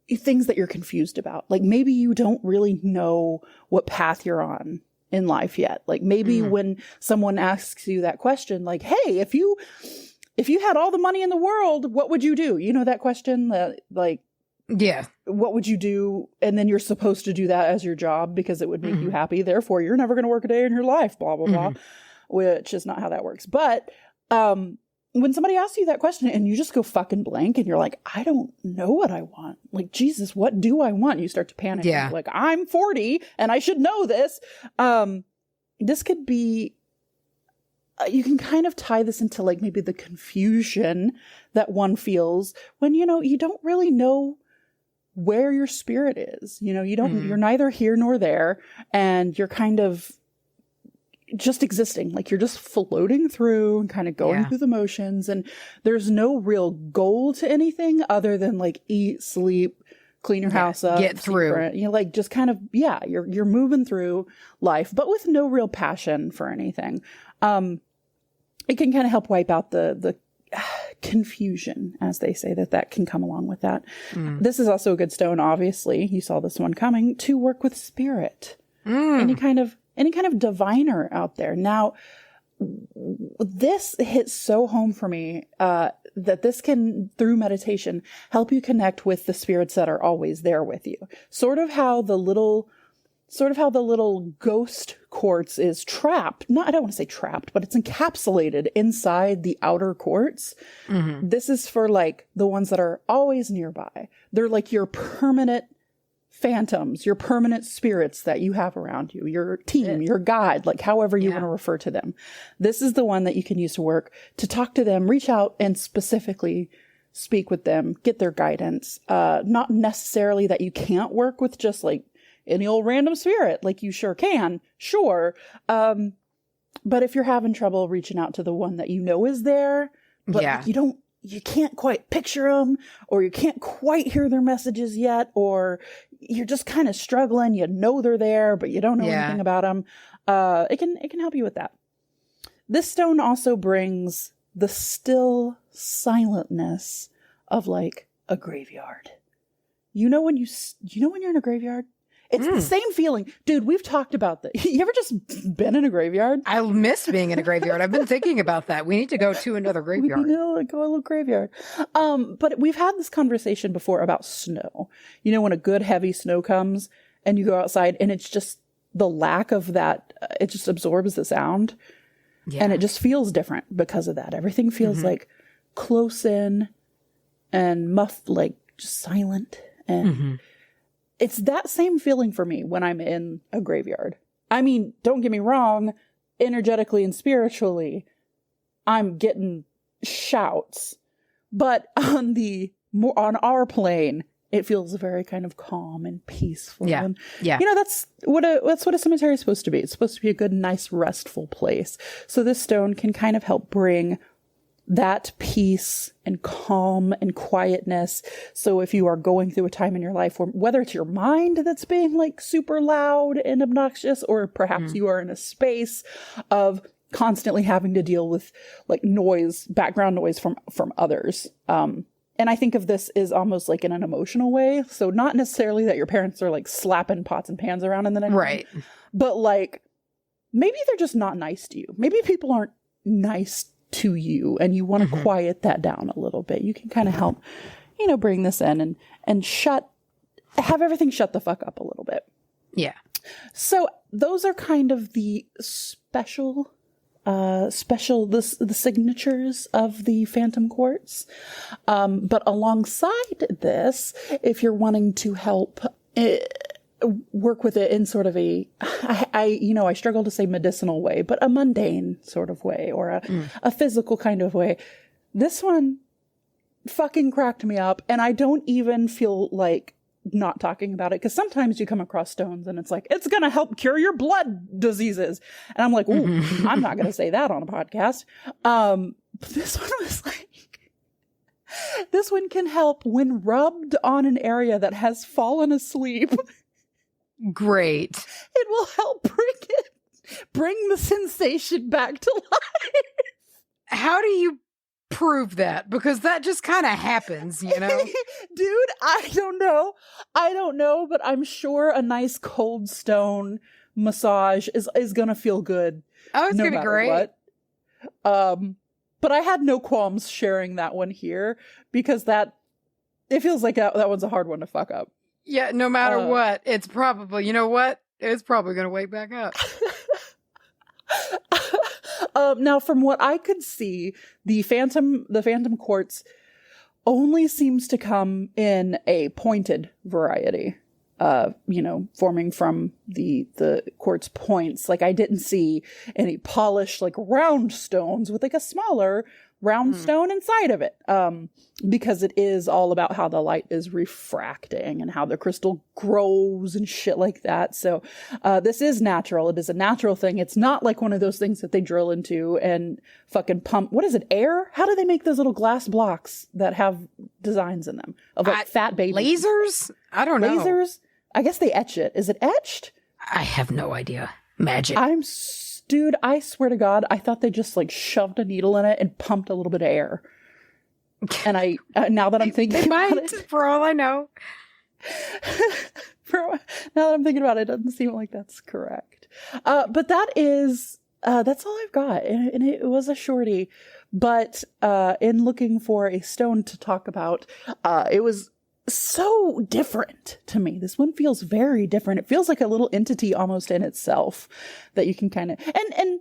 S5: things that you're confused about. Like maybe you don't really know what path you're on in life yet. Like maybe when someone asks you that question, like, hey, if you had all the money in the world, what would you do? You know, that question that like, what would you do? And then you're supposed to do that as your job because it would make you happy. Therefore, you're never going to work a day in your life, blah, blah, blah, which is not how that works. But, when somebody asks you that question and you just go fucking blank and you're like, I don't know what I want. Like, Jesus, what do I want? You start to panic. Yeah. Like, I'm 40 and I should know this. This could be you can kind of tie this into like maybe the confusion that one feels when, you know, you don't really know where your spirit is. You know, you're neither here nor there, and you're kind of just existing. Like you're just floating through and kind of going through the motions, and there's no real goal to anything other than like eat, sleep, clean your house up,
S4: get through.
S5: You know, like just kind of, you're moving through life, but with no real passion for anything. It can kind of help wipe out the confusion, as they say, that can come along with that. This is also a good stone, obviously. You saw this one coming, to work with spirit. Any kind of diviner out there. Now, this hits so home for me that this can, through meditation, help you connect with the spirits that are always there with you. Sort of how the little ghost quartz is trapped. No, I don't want to say trapped, but it's encapsulated inside the outer quartz. This is for like the ones that are always nearby. They're like your permanent phantoms, your permanent spirits that you have around you, your team, your guide, like however you want to refer to them. This is the one that you can use to work, to talk to them, reach out and specifically speak with them, get their guidance. Not necessarily that you can't work with just like any old random spirit, like you sure can, sure. But if you're having trouble reaching out to the one that you know is there, but like you can't quite picture them, or you can't quite hear their messages yet, or you're just kind of struggling, you know they're there, but you don't know anything about them, it can help you with that. This stone also brings the still silentness of like a graveyard. You know when you're in a graveyard? It's the same feeling. Dude, we've talked about that. You ever just been in a graveyard?
S4: I miss being in a graveyard. I've been thinking about that. We need to go to another graveyard.
S5: We need to go a little graveyard. But we've had this conversation before about snow. You know, when a good heavy snow comes and you go outside and it's just the lack of that, it just absorbs the sound. Yeah. And it just feels different because of that. Everything feels like close in and muffled, like just silent. And it's that same feeling for me when I'm in a graveyard. I mean, don't get me wrong, energetically and spiritually, I'm getting shouts. But on our plane, it feels very kind of calm and peaceful.
S4: Yeah.
S5: And, you know, that's what a cemetery is supposed to be. It's supposed to be a good, nice, restful place. So this stone can kind of help bring that peace and calm and quietness. So if you are going through a time in your life where, whether it's your mind that's being like super loud and obnoxious, or perhaps you are in a space of constantly having to deal with like noise, background noise from others. And I think of this as almost like in an emotional way. So not necessarily that your parents are like slapping pots and pans around in the night. Right. But like, maybe they're just not nice to you. Maybe people aren't nice to you and you want to quiet that down a little bit. You can kind of help, you know, bring this in and have everything shut the fuck up a little bit. Yeah. So those are kind of the the signatures of the Phantom Quartz. But alongside this, if you're wanting to help work with it in sort of I struggle to say medicinal way, but a mundane sort of way, or a physical kind of way, this one fucking cracked me up. And I don't even feel like not talking about it, because sometimes you come across stones and it's like, it's going to help cure your blood diseases. And I'm like, ooh, I'm not going to say that on a podcast. But this one was like, this one can help when rubbed on an area that has fallen asleep.
S4: Great.
S5: It will help bring the sensation back to life.
S4: How do you prove that? Because that just kind of happens, you know?
S5: Dude, I don't know, but I'm sure a nice cold stone massage is gonna feel good.
S4: Oh, it's gonna be great.
S5: What. But I had no qualms sharing that one here, because it feels like that one's a hard one to fuck up.
S4: Yeah, no matter what, it's probably, you know what? It's probably going to wake back up.
S5: Now, from what I could see, the Phantom Quartz only seems to come in a pointed variety. forming from the quartz points. Like, I didn't see any polished, like, round stones with, like, a smaller round stone inside of it. Because it is all about how the light is refracting and how the crystal grows and shit like that. So, this is natural. It is a natural thing. It's not like one of those things that they drill into and fucking pump. What is it? Air? How do they make those little glass blocks that have designs in them of like fat babies?
S4: Lasers? I don't know.
S5: Lasers? I guess they etch it. Is it etched?
S4: I have no idea. Magic.
S5: Dude, I swear to God, I thought they just like shoved a needle in it and pumped a little bit of air. And I, now that I'm thinking about it,
S4: for all I know.
S5: Now that I'm thinking about it, it doesn't seem like that's correct. But that's all I've got. And it was a shorty. But in looking for a stone to talk about, it was so different to me. This one feels very different. It feels like a little entity almost in itself that you can kind of, and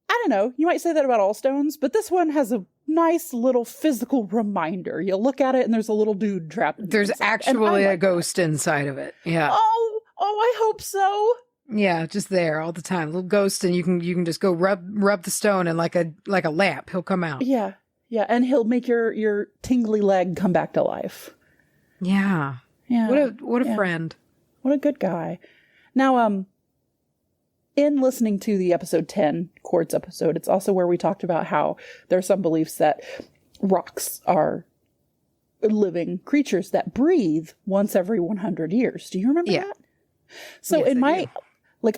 S5: I don't know, you might say that about all stones, but this one has a nice little physical reminder. You look at it and there's a little dude trapped.
S4: There's actually a ghost inside of it. Yeah.
S5: Oh, I hope so.
S4: Yeah, just there all the time. Little ghost, and you can just go rub the stone and like a lamp, he'll come out.
S5: Yeah. Yeah, and he'll make your tingly leg come back to life.
S4: Yeah.
S5: Yeah.
S4: What a friend.
S5: What a good guy. Now, in listening to the episode 10 Quartz episode, it's also where we talked about how there are some beliefs that rocks are living creatures that breathe once every 100 years. Do you remember that? So yes,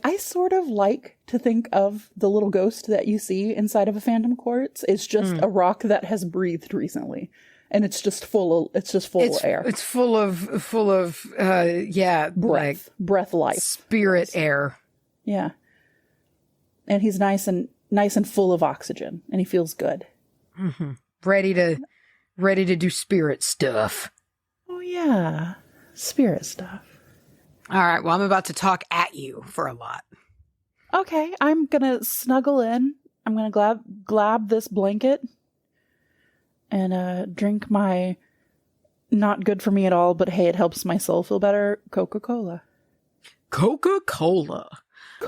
S5: I sort of like to think of the little ghost that you see inside of a phantom quartz is just a rock that has breathed recently. And it's just full of air. It's full of breath life.
S4: Spirit air.
S5: Yeah. And he's nice and full of oxygen, and he feels good.
S4: Mm-hmm. Ready to do spirit stuff.
S5: Oh yeah. Spirit stuff.
S4: All right, well, I'm about to talk at you for a lot.
S5: Okay, I'm going to snuggle in. I'm going to glab this blanket and drink my not good for me at all, but hey, it helps my soul feel better, Coca-Cola.
S4: Coca-Cola.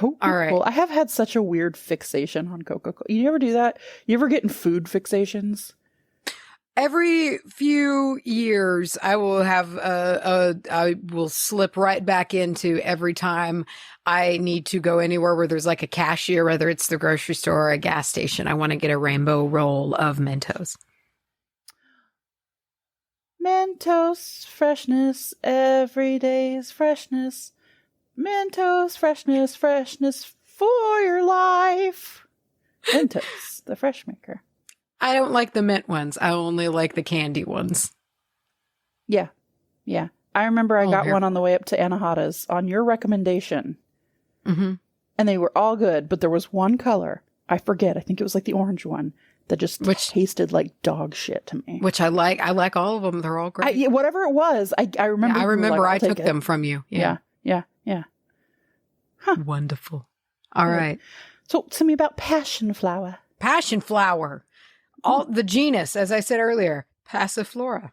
S5: All right. I have had such a weird fixation on Coca-Cola. You ever do that? You ever get in food fixations?
S4: Every few years, I will have I will slip right back into every time I need to go anywhere where there's like a cashier, whether it's the grocery store or a gas station. I want to get a rainbow roll of Mentos.
S5: Mentos freshness, every day's freshness. Mentos freshness for your life. Mentos, the fresh maker.
S4: I don't like the mint ones. I only like the candy ones.
S5: Yeah. I remember I got one on the way up to Anahata's on your recommendation.
S4: Mm-hmm.
S5: And they were all good, but there was one color. I forget. I think it was like the orange one that just tasted like dog shit to me.
S4: Which I like. I like all of them. They're all great.
S5: Whatever it was, I remember.
S4: Yeah, I remember I took them from you.
S5: Yeah. Huh.
S4: Wonderful. All right.
S5: Talk to me about passion flower.
S4: Passion flower. All the genus, as I said earlier, Passiflora.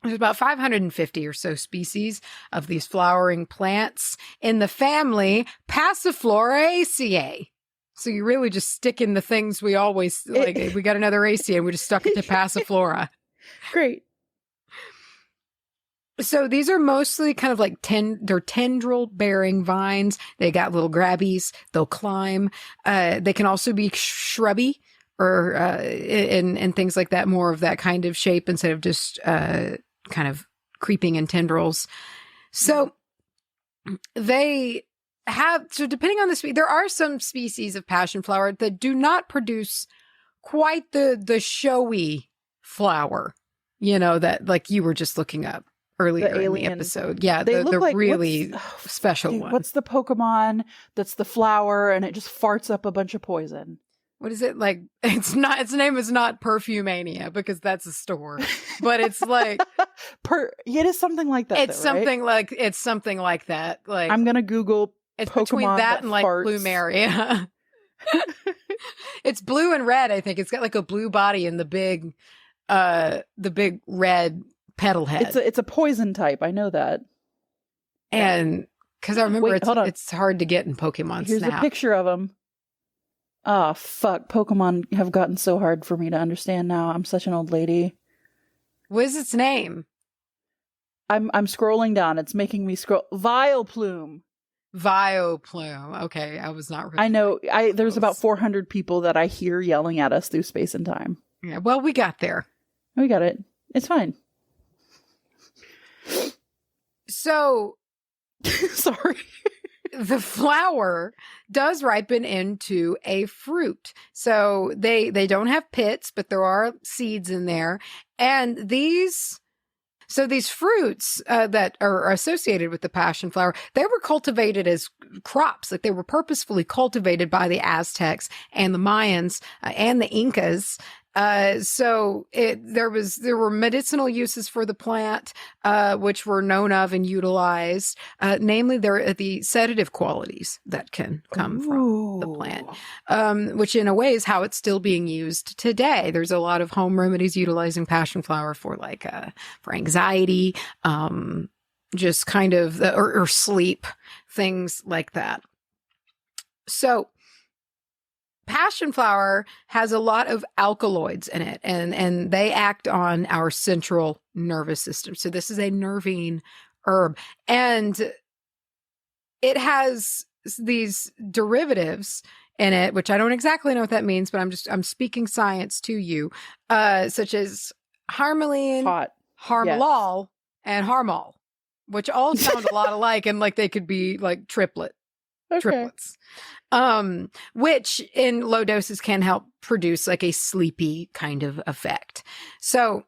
S4: There's about 550 or so species of these flowering plants in the family Passifloraceae. So you really just stick in the things we always like. We got another Aceae and we just stuck it to Passiflora.
S5: Great.
S4: So these are mostly kind of like they're tendril bearing vines. They got little grabbies. They'll climb. They can also be shrubby or and things like that, more of that kind of shape instead of just kind of creeping in tendrils. So depending on the species, there are some species of passion flower that do not produce quite the showy flower, that like you were just looking up earlier in the episode. Yeah,
S5: they look like
S4: really special one.
S5: What's the Pokemon that's the flower and it just farts up a bunch of poison?
S4: What is it like? Its name is not Perfumania because that's a store, but it's like
S5: it is something like that.
S4: It's something like that. Like
S5: I'm gonna Google.
S4: It's
S5: Pokemon
S4: between that and like
S5: farts.
S4: Plumeria. It's blue and red. I think it's got like a blue body and the big red petal head.
S5: It's a poison type. I know that.
S4: And because I remember
S5: Wait, hold on.
S4: it's hard to get in Pokemon
S5: Here's
S4: Snap.
S5: a picture of him. Oh, fuck. Pokemon have gotten so hard for me to understand now. I'm such an old lady.
S4: What is its name?
S5: I'm scrolling down. It's making me scroll. Vileplume.
S4: Vileplume. Okay, I was not. Really
S5: I know. There's about 400 people that I hear yelling at us through space and time.
S4: Yeah, well, we got there.
S5: We got it. It's fine.
S4: So,
S5: sorry.
S4: the flower does ripen into a fruit. So they don't have pits, but there are seeds in there. And these fruits that are associated with the passion flower, they were cultivated as crops. Like they were purposefully cultivated by the Aztecs and the Mayans and the Incas. So there were medicinal uses for the plant, which were known of and utilized. Namely, there are the sedative qualities that can come from the plant, which in a way is how it's still being used today. There's a lot of home remedies utilizing passion flower for for anxiety, just kind of, or sleep, things like that. So, passion flower has a lot of alkaloids in it, and they act on our central nervous system. So this is a nervine herb, and it has these derivatives in it, which I don't exactly know what that means, but I'm speaking science to you, such as harmaline, harmalol, and harmol, which all sound a lot alike, and like they could be like triplets. Which in low doses can help produce like a sleepy kind of effect. So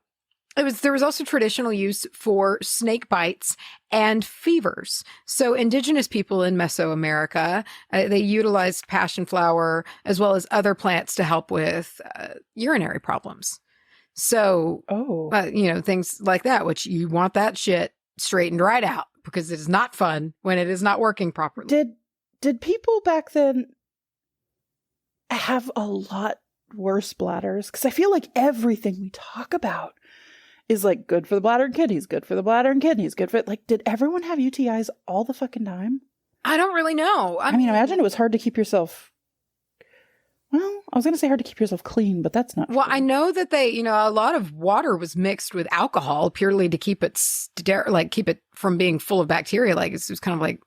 S4: there was also traditional use for snake bites and fevers. So indigenous people in Mesoamerica, they utilized passion flower as well as other plants to help with urinary problems. So, things like that, which you want that shit straightened right out because it is not fun when it is not working properly.
S5: Did people back then have a lot worse bladders? Because I feel like everything we talk about is like good for the bladder and kidneys, good for the bladder and kidneys, good for did everyone have UTIs all the fucking time?
S4: I don't really know.
S5: I mean, imagine it was hard to keep yourself. Well, I was going to say hard to keep yourself clean, but that's not.
S4: Well,
S5: true.
S4: I know that they, a lot of water was mixed with alcohol purely to keep it keep it from being full of bacteria. Like it was kind of like,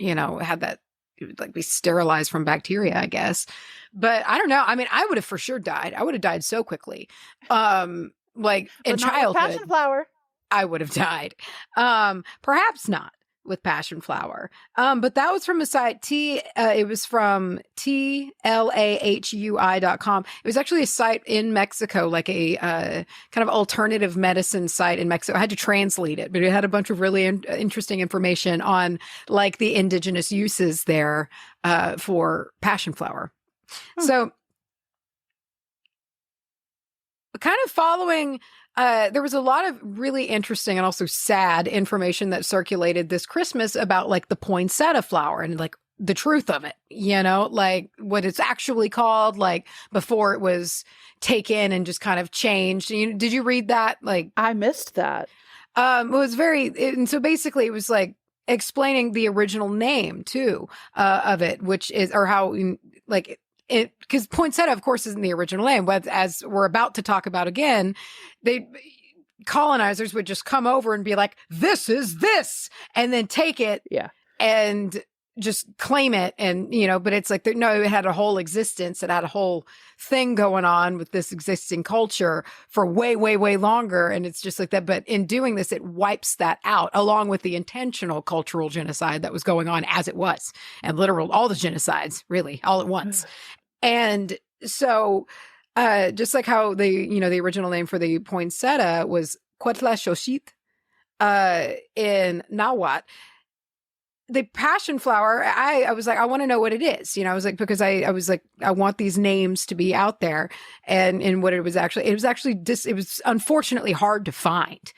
S4: had that. It would be sterilized from bacteria, I guess. But I don't know. I mean, I would have for sure died. I would have died so quickly. In childhood,
S5: passion flower,
S4: I would have died. Perhaps not with passion flower. But that was from a site it was from tlahui.com. It was actually a site in Mexico, like a kind of alternative medicine site in Mexico. I had to translate it, but it had a bunch of really interesting information on like the indigenous uses there for passion flower. So kind of following there was a lot of really interesting and also sad information that circulated this Christmas about like the poinsettia flower and like the truth of it, like what it's actually called, like before it was taken and just kind of changed. Did you read that? Like
S5: I missed that.
S4: It was and so basically it was like explaining the original name too of it, which is, or how like it, because poinsettia, of course, isn't the original name, but as we're about to talk about again, colonizers would just come over and be like, this is this, and then take it and just claim it. And, but it's like, no, it had a whole existence. It had a whole thing going on with this existing culture for way, way, way longer. And it's just like that. But in doing this, it wipes that out along with the intentional cultural genocide that was going on as it was, and literal, all the genocides really all at once. And so, just like how the original name for the poinsettia was Quetzalcoatl in Nahuatl, the passion flower, I was like, I want to know what it is. I was like, because I was like, I want these names to be out there. And what it was unfortunately hard to find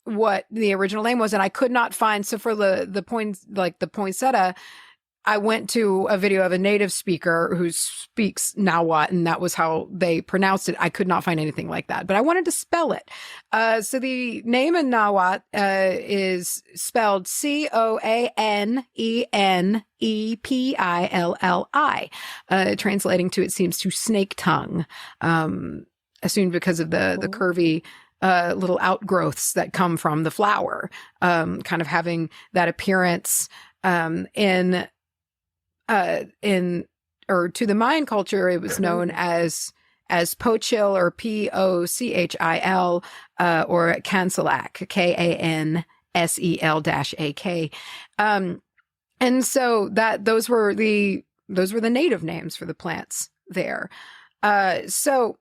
S4: what the original name was. And I could not find, so for the poinsettia, I went to a video of a native speaker who speaks Nahuatl, and that was how they pronounced it. I could not find anything like that, but I wanted to spell it. So the name in Nahuatl is spelled Canenepilli, translating to, it seems, to snake tongue, assumed because of the curvy little outgrowths that come from the flower, kind of having that appearance or to the Mayan culture, it was known as Pochil or Pochil, or Cancelak, Kansel-ak. And so those were the native names for the plants there. So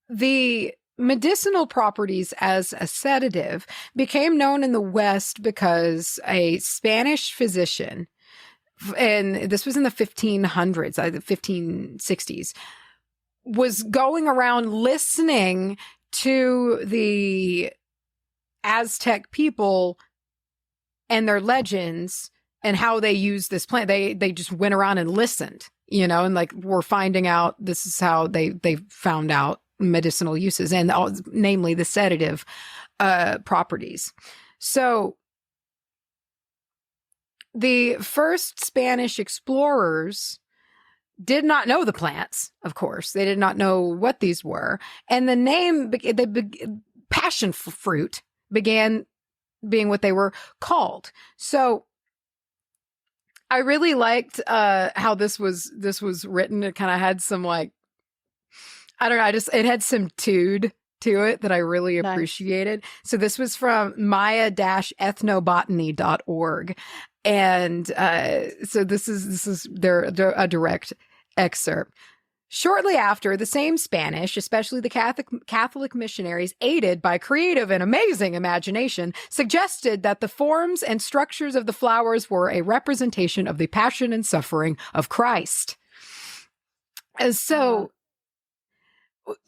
S4: the medicinal properties as a sedative became known in the West because a Spanish physician, and this was in the 1500s, the 1560s, was going around listening to the Aztec people and their legends and how they used this plant. They just went around and listened, and like we're finding out this is how they found out medicinal uses, and namely the sedative properties. So the first Spanish explorers did not know the plants, of course. They did not know what these were. And the name, passion fruit, began being what they were called. So I really liked how this was written. It kind of had some, like, I don't know, it had some tude to it that I really appreciated. So this was from maya-ethnobotany.org. And so this is a direct excerpt. Shortly after, the same Spanish, especially the Catholic missionaries, aided by creative and amazing imagination, suggested that the forms and structures of the flowers were a representation of the passion and suffering of Christ. And so,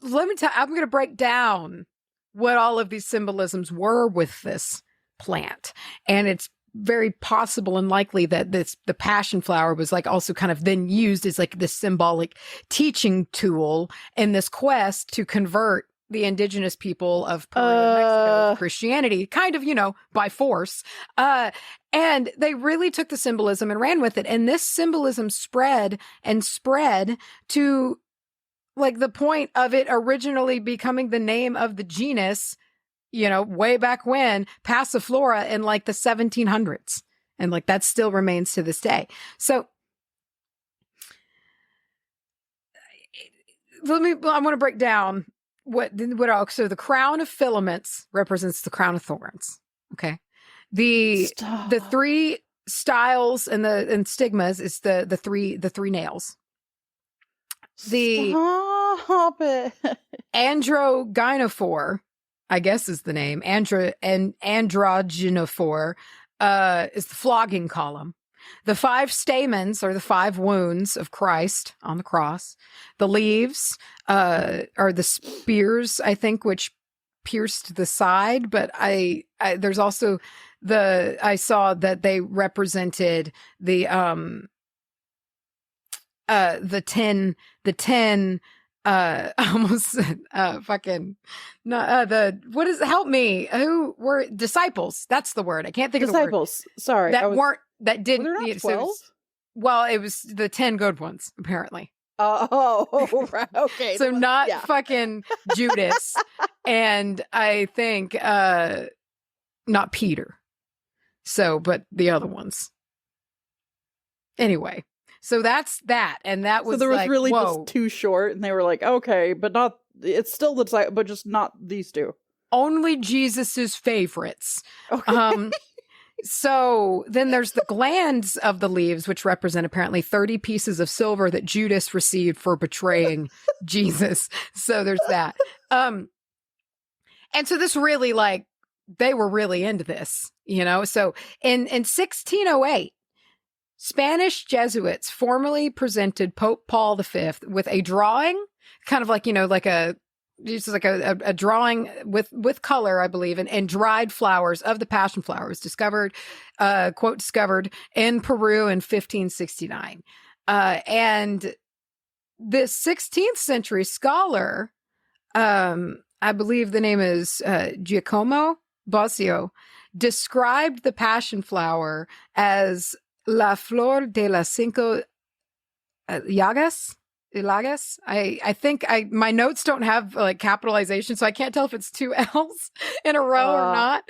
S4: let me tell you, I'm going to break down what all of these symbolisms were with this plant. And it's very possible and likely that the passion flower was like also kind of then used as like this symbolic teaching tool in this quest to convert the indigenous people of Peru and Mexico to Christianity, kind of, by force. And they really took the symbolism and ran with it. And this symbolism spread to like the point of it originally becoming the name of the genus, way back when, Passiflora in like the 1700s. And like that still remains to this day. So I want to break down so the crown of filaments represents the crown of thorns. Okay. The three styles and stigmas is the three nails.
S5: Stop it.
S4: Androgynophore, I guess is the name. Androgynophore is the flogging column. The 5 stamens are the 5 wounds of Christ on the cross. The leaves are the spears, I think, which pierced the side. But I there's also I saw that they represented the 10 almost fucking no what is help me, who were disciples, that's the word, I can't think of the word.
S5: Disciples, sorry,
S4: that didn't,
S5: were there not 12?
S4: Well, it was the 10 good ones apparently.
S5: Oh, right, okay.
S4: So not fucking Judas, and I think not Peter, but the other ones anyway. So that's that, and that was
S5: so there was
S4: like,
S5: really
S4: whoa.
S5: just too short, and they were like, okay, but not. It's still the type, but just not these two.
S4: Only Jesus's favorites.
S5: Okay.
S4: So then there's the glands of the leaves, which represent apparently 30 pieces of silver that Judas received for betraying Jesus. So there's that. And so this really, like, they were really into this, So in 1608. Spanish Jesuits formally presented Pope Paul V with a drawing, kind of like, like a It's like a drawing with color, I believe, and dried flowers of the passion flower. It was discovered, quote, discovered in Peru in 1569. And this 16th century scholar, I believe the name is Giacomo Bosio, described the passion flower as la flor de las cinco llagas. I think my notes don't have like capitalization, so I can't tell if it's 2 L's in a row or not.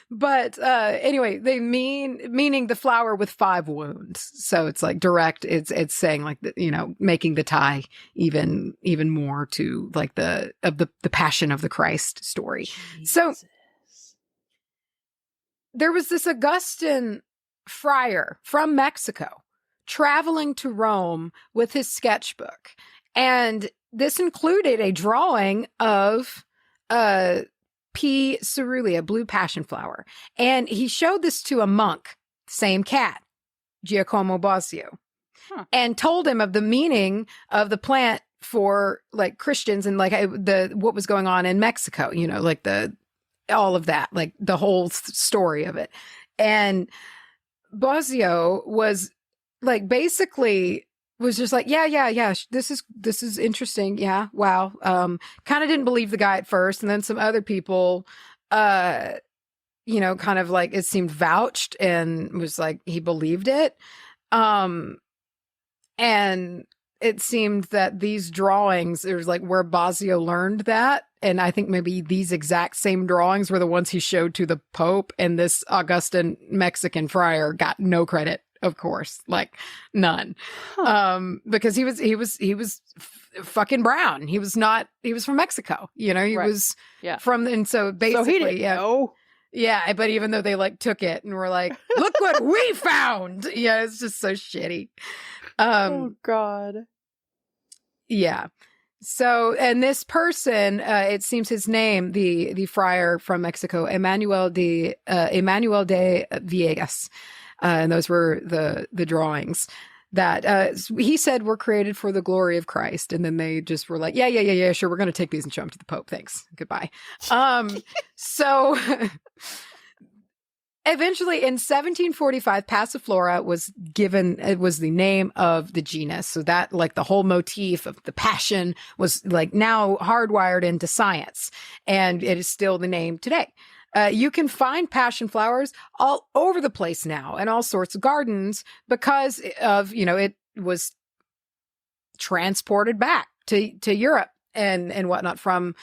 S4: But anyway, they meaning the flower with 5 wounds. So it's like direct. It's saying like making the tie even more to like the Passion of the Christ story.
S5: Jesus.
S4: So there was this Augustan friar from Mexico traveling to Rome with his sketchbook. And this included a drawing of P. cerulea, blue passion flower. And he showed this to a monk, same cat, Giacomo Bosio, and told him of the meaning of the plant for like Christians and like what was going on in Mexico, like all of that, like the whole story of it. And Bosio was like basically was just like, yeah. This is interesting. Yeah. Wow. Kind of didn't believe the guy at first. And then some other people, kind of like it seemed vouched and was like, he believed it. And it seemed that these drawings, it was like where Bosio learned that. And I think maybe these exact same drawings were the ones he showed to the Pope. And this Augustan Mexican friar got no credit. Of course, like none, because he was fucking brown. He was from Mexico, he was from, and so basically,
S5: so he didn't know.
S4: Yeah, but even though they like took it and were like, look what we found. Yeah, it's just so shitty.
S5: Oh God.
S4: Yeah. So, and this person, it seems his name, the friar from Mexico, Emmanuel de Villegas. And those were the drawings that he said were created for the glory of Christ. And then they just were like, yeah, sure. We're going to take these and show them to the Pope. Thanks. Goodbye. So eventually in 1745, Passiflora was given, it was the name of the genus. So that like the whole motif of the passion was like now hardwired into science. And it is still the name today. You can find passion flowers all over the place now in all sorts of gardens because of, it was transported back to Europe and whatnot from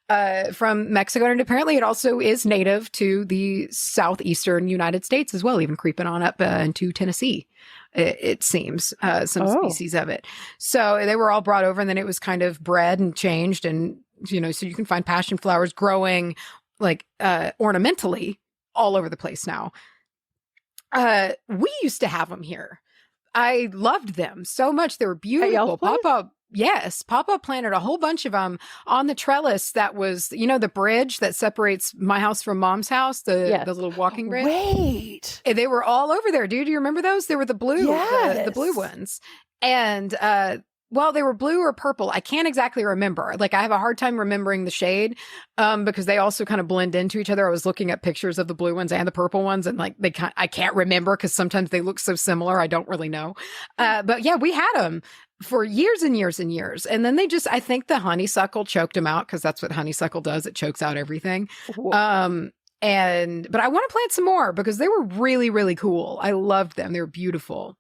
S4: Mexico. And apparently it also is native to the southeastern United States as well, even creeping on up into Tennessee, it seems, some species of it. So they were all brought over and then it was kind of bred and changed. And, so you can find passion flowers growing like ornamentally all over the place now. We used to have them here. I loved them so much. They were beautiful. Papa planted a whole bunch of them on the trellis that was, the bridge that separates my house from Mom's house, the little walking bridge.
S5: Wait.
S4: They were all over there, dude. Do you remember those? They were the blue,
S5: yes.
S4: the blue ones. And they were blue or purple. I can't exactly remember. Like I have a hard time remembering the shade because they also kind of blend into each other. I was looking at pictures of the blue ones and the purple ones and like I can't remember because sometimes they look so similar. I don't really know. But yeah, we had them for years and years and years. And then I think the honeysuckle choked them out because that's what honeysuckle does. It chokes out everything. But I want to plant some more because they were really, really cool. I loved them. They were beautiful.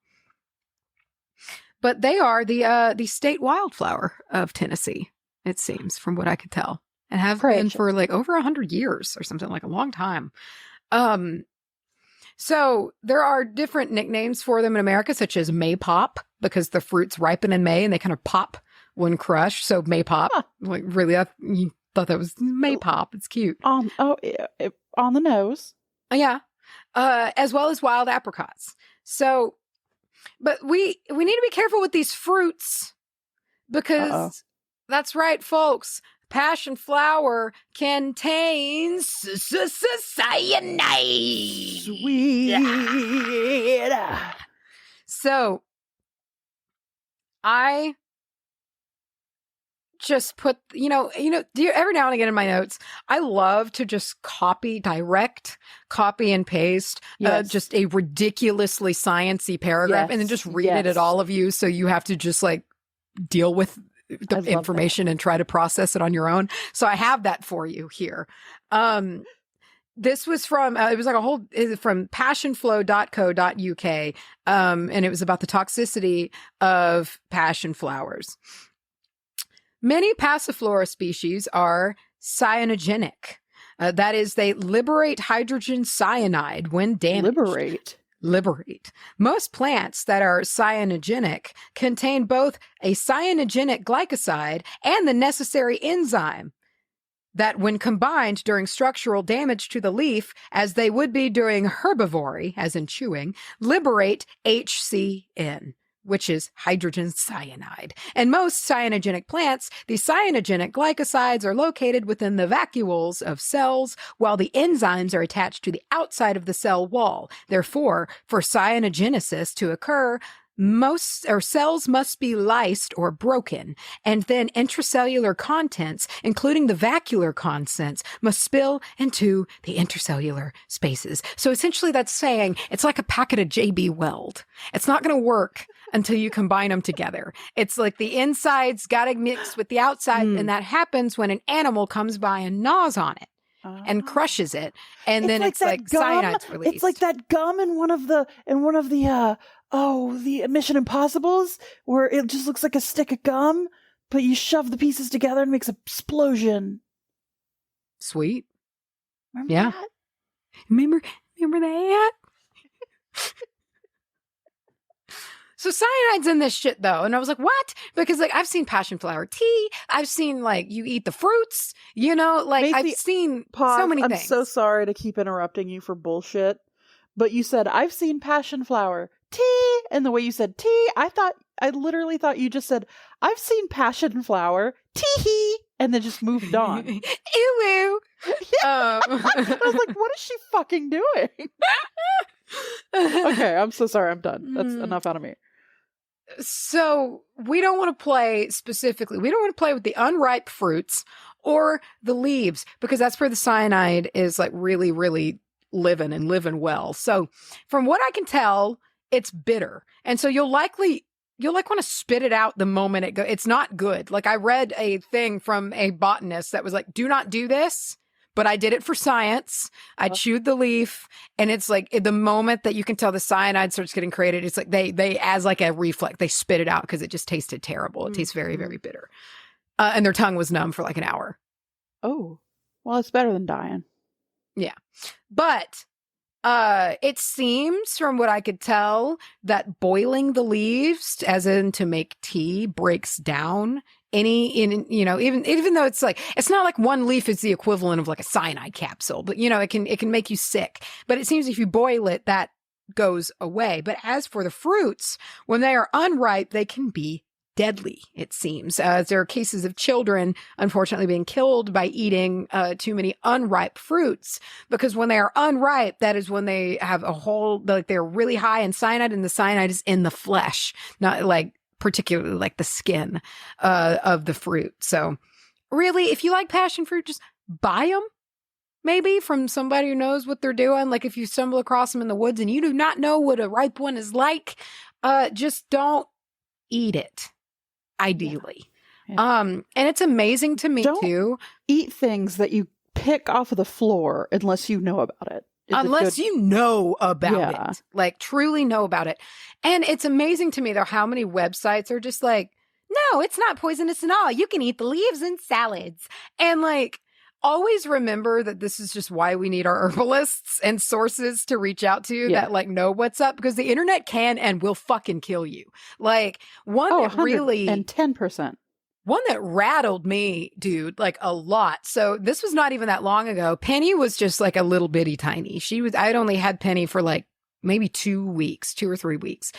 S4: But they are the state wildflower of Tennessee, it seems, from what I could tell, and have been for like over 100 years or something, like a long time. So there are different nicknames for them in America, such as Maypop, because the fruits ripen in May and they kind of pop when crushed. So Maypop, like really, you thought that was Maypop. It's cute.
S5: On the nose.
S4: Yeah. As well as wild apricots. So. But we need to be careful with these fruits because that's right, folks. Passion flower contains cyanide.
S5: Sweet.
S4: So I just put, do you every now and again in my notes, I love to just copy and paste
S5: Yes.
S4: just a ridiculously sciencey paragraph and then just read it at all of you. So you have to just like deal with the information and try to process it on your own. So I have that for you here. This was from, it was like from passionflow.co.uk. And it was about the toxicity of passion flowers. Many passiflora species are cyanogenic. That is, they liberate hydrogen cyanide when damaged. Liberate. Most plants that are cyanogenic contain both a cyanogenic glycoside and the necessary enzyme that, when combined during structural damage to the leaf, as they would be during herbivory, as in chewing, liberate HCN, which is hydrogen cyanide. And most cyanogenic plants, the cyanogenic glycosides are located within the vacuoles of cells, while the enzymes are attached to the outside of the cell wall. Therefore, for cyanogenesis to occur, cells must be lysed or broken, and then intracellular contents, including the vacuolar contents, must spill into the intercellular spaces. So essentially that's saying it's like a packet of JB Weld. It's not going to work until you combine them together. It's like the inside's got to mix with the outside, and that happens when an animal comes by and gnaws on it. And crushes it, and then it's like cyanide's released.
S5: It's like that gum in one of the the Mission Impossibles, where it just looks like a stick of gum, but you shove the pieces together and it makes an explosion.
S4: Sweet.
S5: Remember that?
S4: Remember that? So cyanide's in this shit though. And I was like, what? Because like I've seen passion flower tea. I've seen like you eat the fruits, like
S5: Macy,
S4: I've seen
S5: pause.
S4: so many
S5: I'm
S4: things.
S5: so sorry to keep interrupting you for bullshit. But you said, I've seen passion flower tea. And the way you said tea, I literally thought you just said, I've seen passion flower tea. And then just moved on.
S4: Ew.
S5: I was like, what is she fucking doing? Okay, I'm so sorry. I'm done. That's enough out of me.
S4: So we don't want to play specifically. We don't want to play with the unripe fruits or the leaves, because that's where the cyanide is like really, really living well. So from what I can tell, it's bitter. And so you'll like want to spit it out the moment it goes. It's not good. Like I read a thing from a botanist that was like, do not do this. But I did it for science. I chewed the leaf, and it's like the moment that you can tell the cyanide starts getting created, it's like they as like a reflex, they spit it out because it just tasted terrible. It tastes very, very bitter. And their tongue was numb for like an hour.
S5: Oh, well, it's better than dying.
S4: Yeah. But it seems from what I could tell that boiling the leaves, as in to make tea, breaks down even though it's not like one leaf is the equivalent of like a cyanide capsule, but it can make you sick. But it seems if you boil it, that goes away. But as for the fruits, when they are unripe, they can be deadly, it seems. There are cases of children, unfortunately, being killed by eating too many unripe fruits, because when they are unripe, that is when they have they're really high in cyanide, and the cyanide is in the flesh, not like particularly like the skin of the fruit. So really, if you like passion fruit, just buy them maybe from somebody who knows what they're doing. Like if you stumble across them in the woods and you do not know what a ripe one is like, just don't eat it, ideally. Yeah. And it's amazing to me too.
S5: Eat things that you pick off of the floor unless you know about it.
S4: Unless you know about it, like truly know about it. And it's amazing to me, though, how many websites are just like, no, it's not poisonous at all. You can eat the leaves in salads. And like, always remember that this is just why we need our herbalists and sources to reach out to that like know what's up, because the internet can and will fucking kill you. Like that really,
S5: and 10%.
S4: One that rattled me, dude, like a lot. So this was not even that long ago. Penny was just like a little bitty tiny. I'd only had Penny for like maybe 2 or 3 weeks.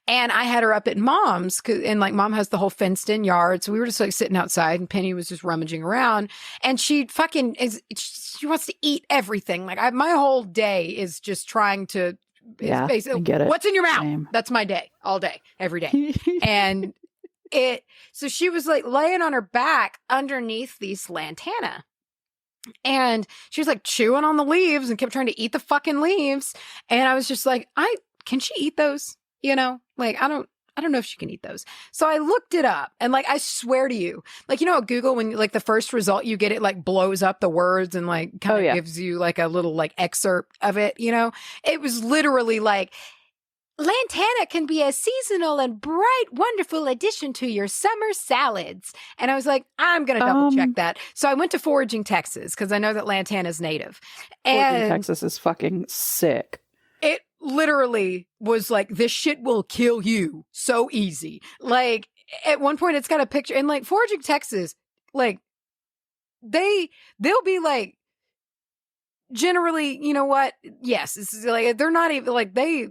S4: And I had her up at mom's, and like mom has the whole fenced in yard. So we were just like sitting outside, and Penny was just rummaging around, and she wants to eat everything. Like my whole day is just trying to,
S5: I get it.
S4: What's in your mouth?
S5: Same.
S4: That's my day, all day, every day. And So she was like laying on her back underneath these lantana. And she was like chewing on the leaves and kept trying to eat the fucking leaves. And I was just like, can she eat those? You know, like, I don't know if she can eat those. So I looked it up and like, I swear to you, like, you know, at Google, when like the first result you get, it like blows up the words and like kind of gives you like a little like excerpt of it, you know, it was literally like, lantana can be a seasonal and bright, wonderful addition to your summer salads. And I was like, I'm going to double check that. So I went to Foraging Texas because I know that lantana is native.
S5: Foraging Texas is fucking sick.
S4: It literally was like, this shit will kill you so easy. Like at one point it's got a picture and like Foraging Texas, like they'll be like, generally, you know what? Yes, it's like they're not even like they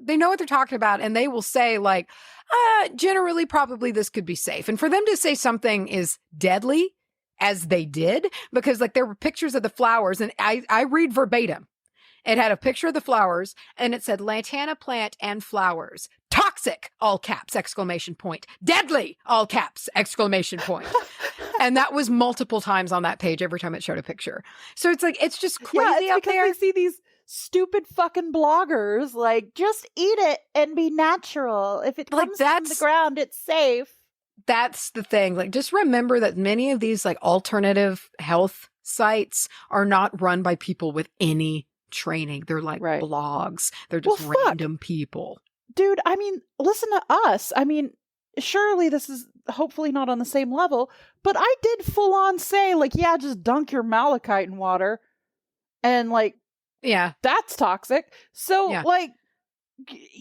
S4: know what they're talking about, and they will say like, generally, probably this could be safe. And for them to say something is deadly, as they did, because like there were pictures of the flowers, and I read verbatim. It had a picture of the flowers, and it said lantana plant and flowers. Toxic, all caps, exclamation point. Deadly, all caps, exclamation point. And that was multiple times on that page every time it showed a picture. So it's like, it's just crazy out there.
S5: They see these stupid fucking bloggers like, just eat it and be natural. If it comes from the ground, it's safe.
S4: That's the thing. Like, just remember that many of these like alternative health sites are not run by people with any training. They're like blogs. They're just random people.
S5: Dude, I mean, listen to us. I mean, surely this is hopefully not on the same level, but I did full on say like, yeah, just dunk your malachite in water. And like,
S4: yeah,
S5: that's toxic. So like,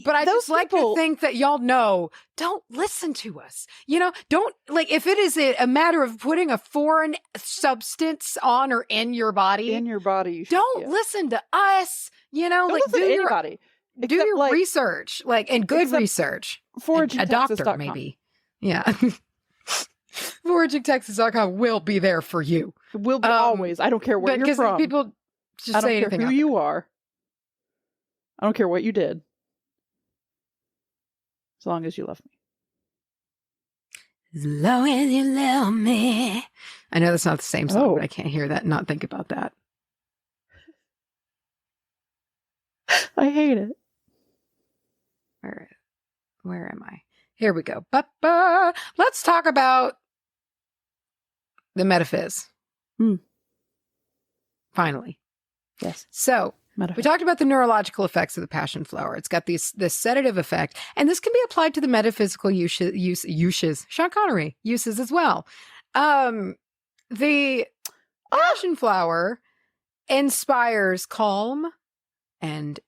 S4: but I just like to think that y'all know, don't listen to us. You know, don't like, if it is a matter of putting a foreign substance on or in your body, don't listen to us. You know,
S5: don't
S4: like
S5: anybody.
S4: Do your like, research, like, and good research.
S5: Foraging
S4: a doctor, maybe. Yeah. ForagingTexas.com will be there for you.
S5: Will be always. I don't care where you're from.
S4: People just say anything.
S5: I don't care who you are. I don't care what you did. As long as you love me.
S4: As long as you love me. I know that's not the same song, but I can't hear that and not think about that.
S5: I hate it.
S4: Where am I? Here we go. Let's talk about the metaphys. Finally.
S5: Yes.
S4: So we talked about the neurological effects of the passion flower. It's got this sedative effect, and this can be applied to the metaphysical uses. Sean Connery uses as well. The passion flower inspires calm and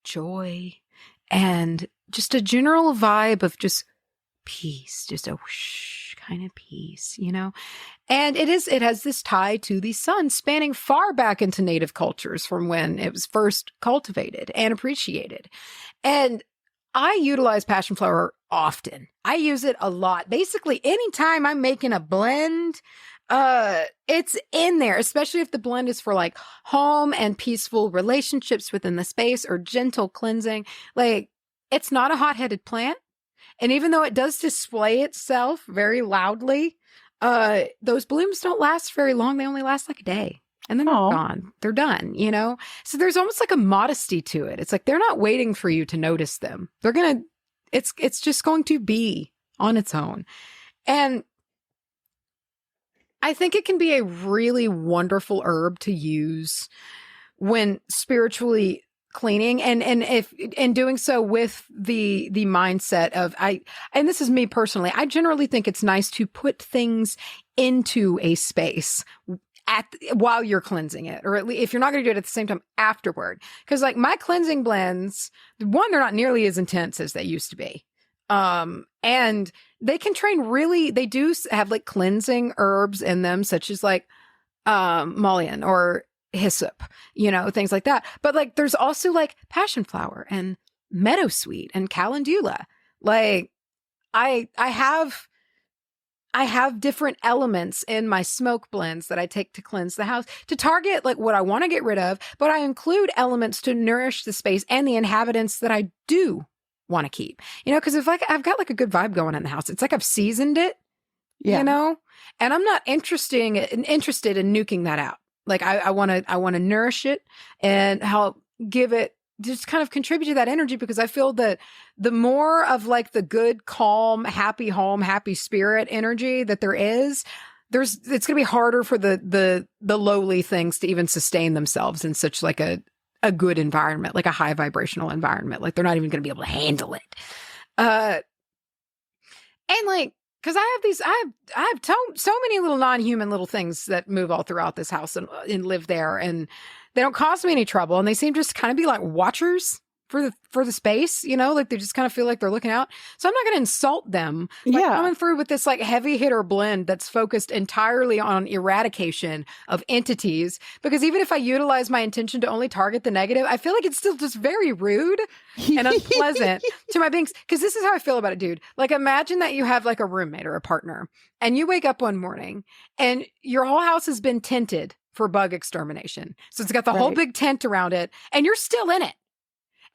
S4: joy and just a general vibe of just peace, just a whoosh kind of peace, you know? And it has this tie to the sun spanning far back into native cultures from when it was first cultivated and appreciated. And I utilize passion flower often. I use it a lot. Basically, anytime I'm making a blend, it's in there, especially if the blend is for like home and peaceful relationships within the space or gentle cleansing. Like, it's not a hot-headed plant. And even though it does display itself very loudly, those blooms don't last very long. They only last like a day. And then they're gone. They're done, you know? So there's almost like a modesty to it. It's like they're not waiting for you to notice them. It's just going to be on its own. And I think it can be a really wonderful herb to use when spiritually cleaning and if in doing so with the mindset of and this is me personally, I generally think it's nice to put things into a space while you're cleansing it, or at least if you're not going to do it at the same time afterward, because like my cleansing blends, one, they're not nearly as intense as they used to be, and they can they do have like cleansing herbs in them, such as like mullein or hyssop, you know, things like that. But like there's also like passion flower and meadowsweet and calendula. Like I have different elements in my smoke blends that I take to cleanse the house to target like what I want to get rid of, but I include elements to nourish the space and the inhabitants that I do want to keep. Because if like I've got like a good vibe going in the house, it's like I've seasoned it,
S5: Yeah.
S4: and I'm not interested in nuking that out. Like I want to nourish it and help give it, just kind of contribute to that energy, because I feel that the more of like the good, calm, happy home, happy spirit energy that there is, it's going to be harder for the lowly things to even sustain themselves in such like a good environment, like a high vibrational environment. Like they're not even going to be able to handle it. And like, because I have so many little non-human little things that move all throughout this house and live there, and they don't cause me any trouble, and they seem just kind of be like watchers for the space, like they just kind of feel like they're looking out. So I'm not going to insult them by coming through with this like heavy hitter blend that's focused entirely on eradication of entities, because even if I utilize my intention to only target the negative, I feel like it's still just very rude and unpleasant to my beings. Because this is how I feel about it, dude. Like imagine that you have like a roommate or a partner, and you wake up one morning and your whole house has been tinted for bug extermination. So it's got the whole big tent around it, and you're still in it.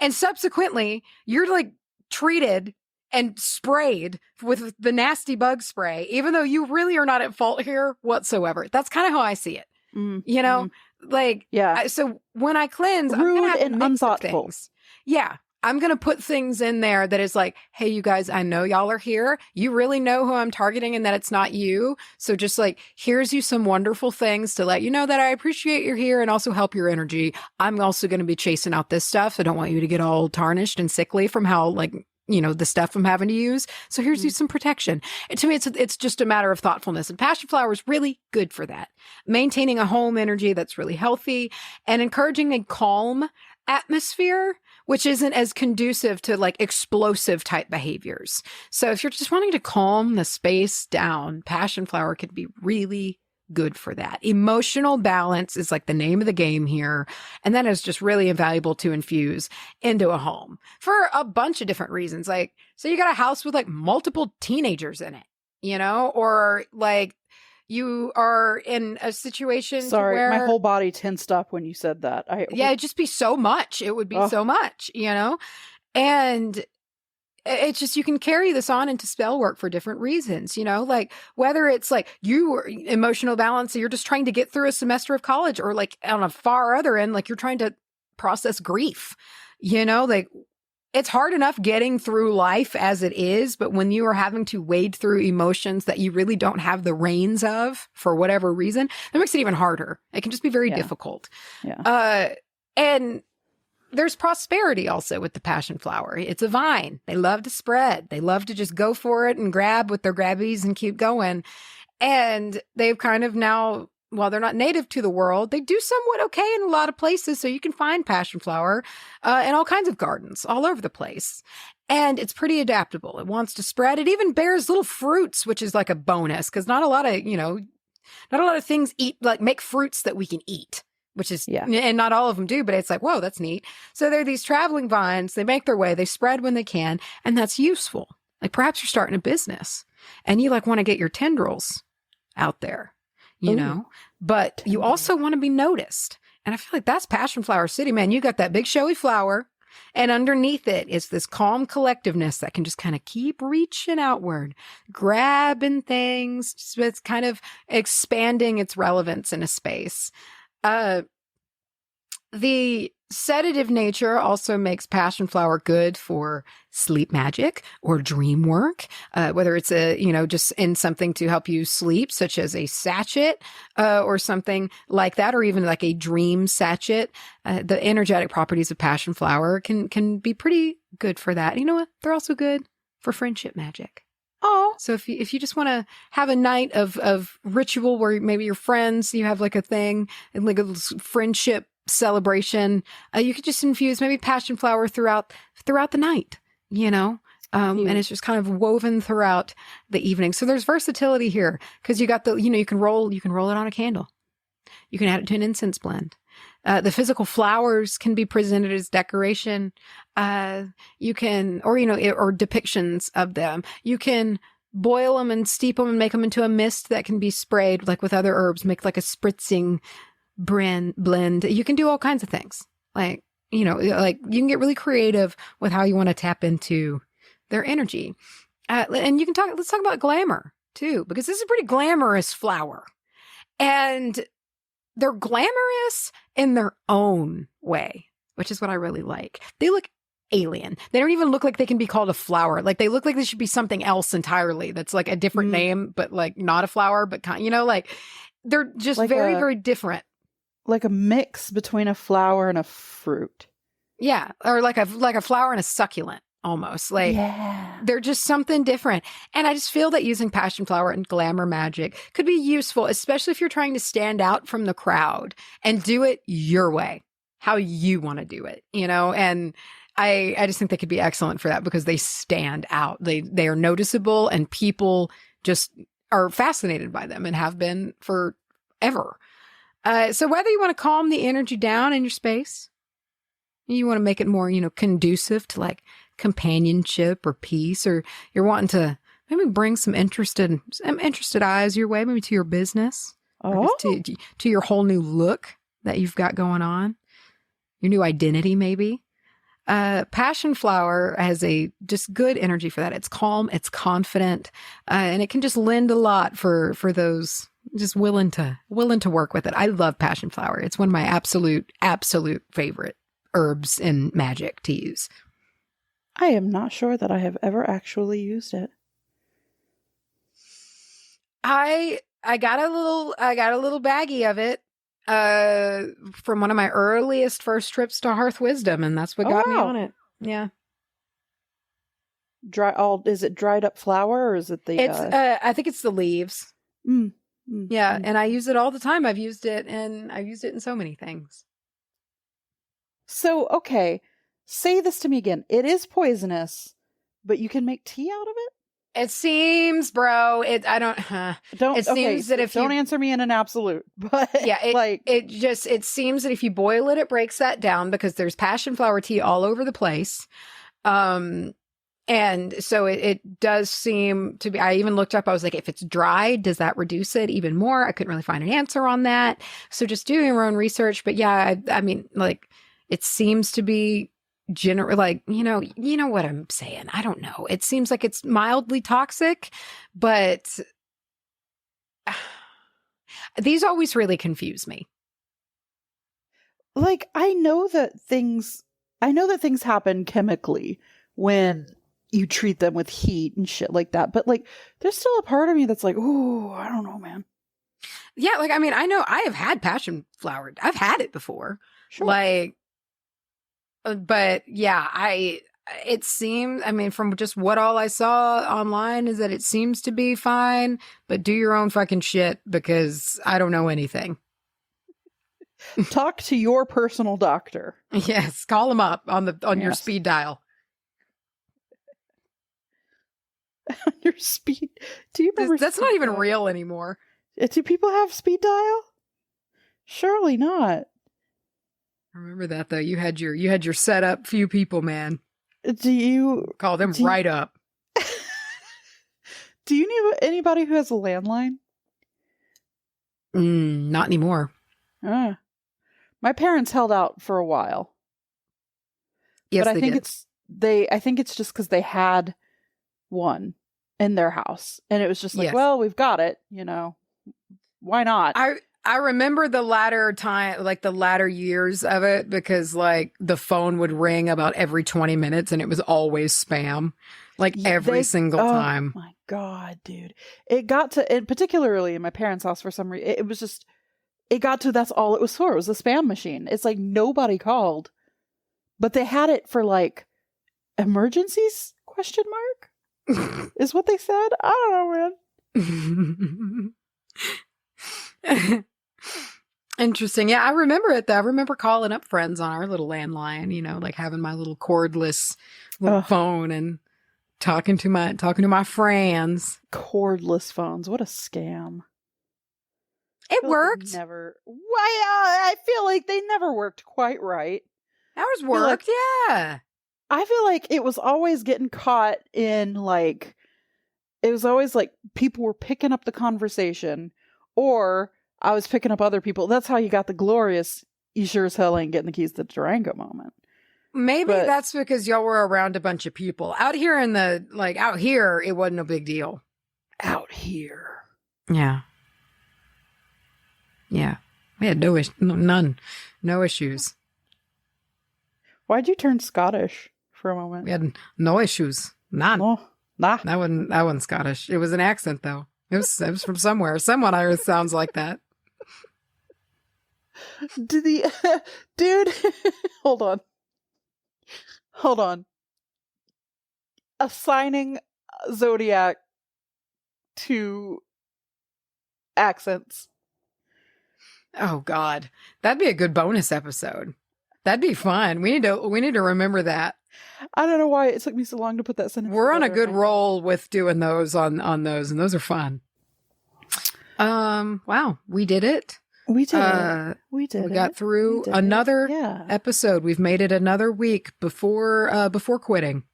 S4: And subsequently, you're like treated and sprayed with the nasty bug spray, even though you really are not at fault here whatsoever. That's kind of how I see it. Like, so when I cleanse, I'm
S5: rude
S4: gonna have
S5: and
S4: a mix of
S5: unthoughtful.
S4: things. Yeah. I'm going to put things in there that is like, hey, you guys, I know y'all are here. You really know who I'm targeting and that it's not you. So just like, here's you some wonderful things to let you know that I appreciate you're here and also help your energy. I'm also going to be chasing out this stuff. I don't want you to get all tarnished and sickly from how like, the stuff I'm having to use. So here's you some protection. And to me, it's just a matter of thoughtfulness. And passion flower is really good for that. Maintaining a home energy that's really healthy and encouraging a calm atmosphere, which isn't as conducive to like explosive type behaviors. So if you're just wanting to calm the space down, passion flower could be really good for that. Emotional balance is like the name of the game here. And that is just really invaluable to infuse into a home for a bunch of different reasons. Like, so you got a house with like multiple teenagers in it, or like you are in a situation where
S5: my whole body tensed up when you said that.
S4: It'd just be so much. It would be so much, and it's just, you can carry this on into spell work for different reasons, like whether it's like you are emotional balance, so you're just trying to get through a semester of college, or like on a far other end, like you're trying to process grief, like it's hard enough getting through life as it is, but when you are having to wade through emotions that you really don't have the reins of for whatever reason, that makes it even harder. It can just be very difficult.
S5: Yeah.
S4: And there's prosperity also with the passion flower. It's a vine. They love to spread. They love to just go for it and grab with their grabbies and keep going. And they've kind of now, while they're not native to the world, they do somewhat okay in a lot of places. So you can find passion flower in all kinds of gardens all over the place. And it's pretty adaptable. It wants to spread. It even bears little fruits, which is like a bonus, because not a lot of things make fruits that we can eat, which is, and not all of them do, but it's like, whoa, that's neat. So they're these traveling vines. They make their way. They spread when they can. And that's useful. Like perhaps you're starting a business and you like want to get your tendrils out there. But you also want to be noticed. And I feel like that's passion flower city, man. You got that big showy flower, and underneath it is this calm collectiveness that can just kind of keep reaching outward, grabbing things. So it's kind of expanding its relevance in a space. The sedative nature also makes passion flower good for sleep magic or dream work, whether it's just in something to help you sleep, such as a sachet or something like that, or even like a dream sachet. The energetic properties of passion flower can be pretty good for that. You know what? They're also good for friendship magic. Oh, so if you just want to have a night of ritual where maybe your friends, you have like a thing and like a friendship celebration, you could just infuse maybe passion flower throughout the night, and it's just kind of woven throughout the evening. So there's versatility here because you got you can roll it on a candle. You can add it to an incense blend. The physical flowers can be presented as decoration. You can, or depictions of them. You can boil them and steep them and make them into a mist that can be sprayed like with other herbs, make like a spritzing blend. You can do all kinds of things. Like like you can get really creative with how you want to tap into their energy. And let's talk about glamour too, because this is a pretty glamorous flower. And they're glamorous in their own way, which is what I really like. They look alien. They don't even look like they can be called a flower. Like they look like they should be something else entirely. That's like a different name, but like not a flower, but like they're just like very, very different.
S5: Like a mix between a flower and a fruit.
S4: Yeah. Or like a flower and a succulent almost. Like they're just something different. And I just feel that using passion flower and glamour magic could be useful, especially if you're trying to stand out from the crowd and do it your way, how you want to do it, and I just think they could be excellent for that because they stand out. They are noticeable and people just are fascinated by them and have been forever. So whether you want to calm the energy down in your space, you want to make it more, conducive to like companionship or peace, or you're wanting to maybe bring some interested eyes your way, maybe to your business, or to your whole new look that you've got going on, your new identity maybe. Passion flower has a just good energy for that. It's calm, it's confident, and it can just lend a lot for those just willing to work with it. I love passion flower. It's one of my absolute favorite herbs in magic to use.
S5: I am not sure that I have ever actually used it.
S4: I got a little baggie of it from one of my earliest first trips to Hearth Wisdom, and that's what got me on it. Yeah.
S5: Is it dried up flower or is it the?
S4: It's I think it's the leaves. Yeah, and I use it all the time. I've used it in so many things.
S5: So, okay, say this to me again. It is poisonous, but you can make tea out of it?
S4: It seems, bro. It seems that if
S5: don't answer me in an absolute, but
S4: yeah, it seems that if you boil it, it breaks that down because there's passion flower tea all over the place. And so it does seem to be, I even looked up, I was like, if it's dry, does that reduce it even more? I couldn't really find an answer on that. So just doing your own research. But yeah, I mean, like, it seems to be general, like, you know what I'm saying. I don't know. It seems like it's mildly toxic, but these always really confuse me.
S5: Like, I know that things happen chemically when you treat them with heat and shit like that. But like, there's still a part of me that's like, oh, I don't know, man.
S4: Yeah. Like, I mean, I know I have had passion flower. I've had it before.
S5: Sure.
S4: Like, but yeah, it seems, I mean, from just what all I saw online is that it seems to be fine, but do your own fucking shit because I don't know anything.
S5: Talk to your personal doctor.
S4: Yes. Call him up on your speed dial.
S5: On your speed. Do you remember?
S4: That's not even real anymore.
S5: Do people have speed dial? Surely not.
S4: I remember that though. You had your setup few people, man.
S5: Do you
S4: call them right up?
S5: Do you know anybody who has a landline?
S4: Not anymore.
S5: My parents held out for a while.
S4: Yes,
S5: but I think it's just because they had one in their house, and it was just like,
S4: yes.
S5: Well, we've got it, why not?
S4: I remember the latter time, like the latter years of it, because like the phone would ring about every 20 minutes and it was always spam, like every single time.
S5: Oh my God, dude. It got to, and particularly in my parents' house for some reason, it got to, that's all it was for. It was a spam machine. It's like nobody called, but they had it for like emergencies, ? Is what they said. I don't know, man.
S4: Interesting. Yeah, I remember it though. I remember calling up friends on our little landline, like having my little cordless little phone and talking to my friends.
S5: Cordless phones. What a scam.
S4: It worked.
S5: I feel like they never worked quite right.
S4: Ours worked, yeah.
S5: I feel like it was always getting caught in like, it was always like people were picking up the conversation or I was picking up other people. That's how you got the glorious you sure as hell ain't getting the keys to Durango moment.
S4: Maybe
S5: But-
S4: that's because y'all were around a bunch of people. Out here, it wasn't a big deal.
S5: Out here.
S4: Yeah. Yeah. We had no issues.
S5: Why'd you turn Scottish for a moment?
S4: We had no issues. None.
S5: Oh, nah.
S4: That wasn't Scottish. It was an accent though. It was from somewhere. Someone on earth sounds like that.
S5: Dude, hold on. Assigning Zodiac to accents.
S4: Oh God. That'd be a good bonus episode. That'd be fun. We need to remember that.
S5: I don't know why it took me so long to put that sentence
S4: We're on a
S5: together.
S4: good roll with doing those on those, and those are fun. Wow, we did it.
S5: We did it. We
S4: got through another episode. We've made it another week before quitting.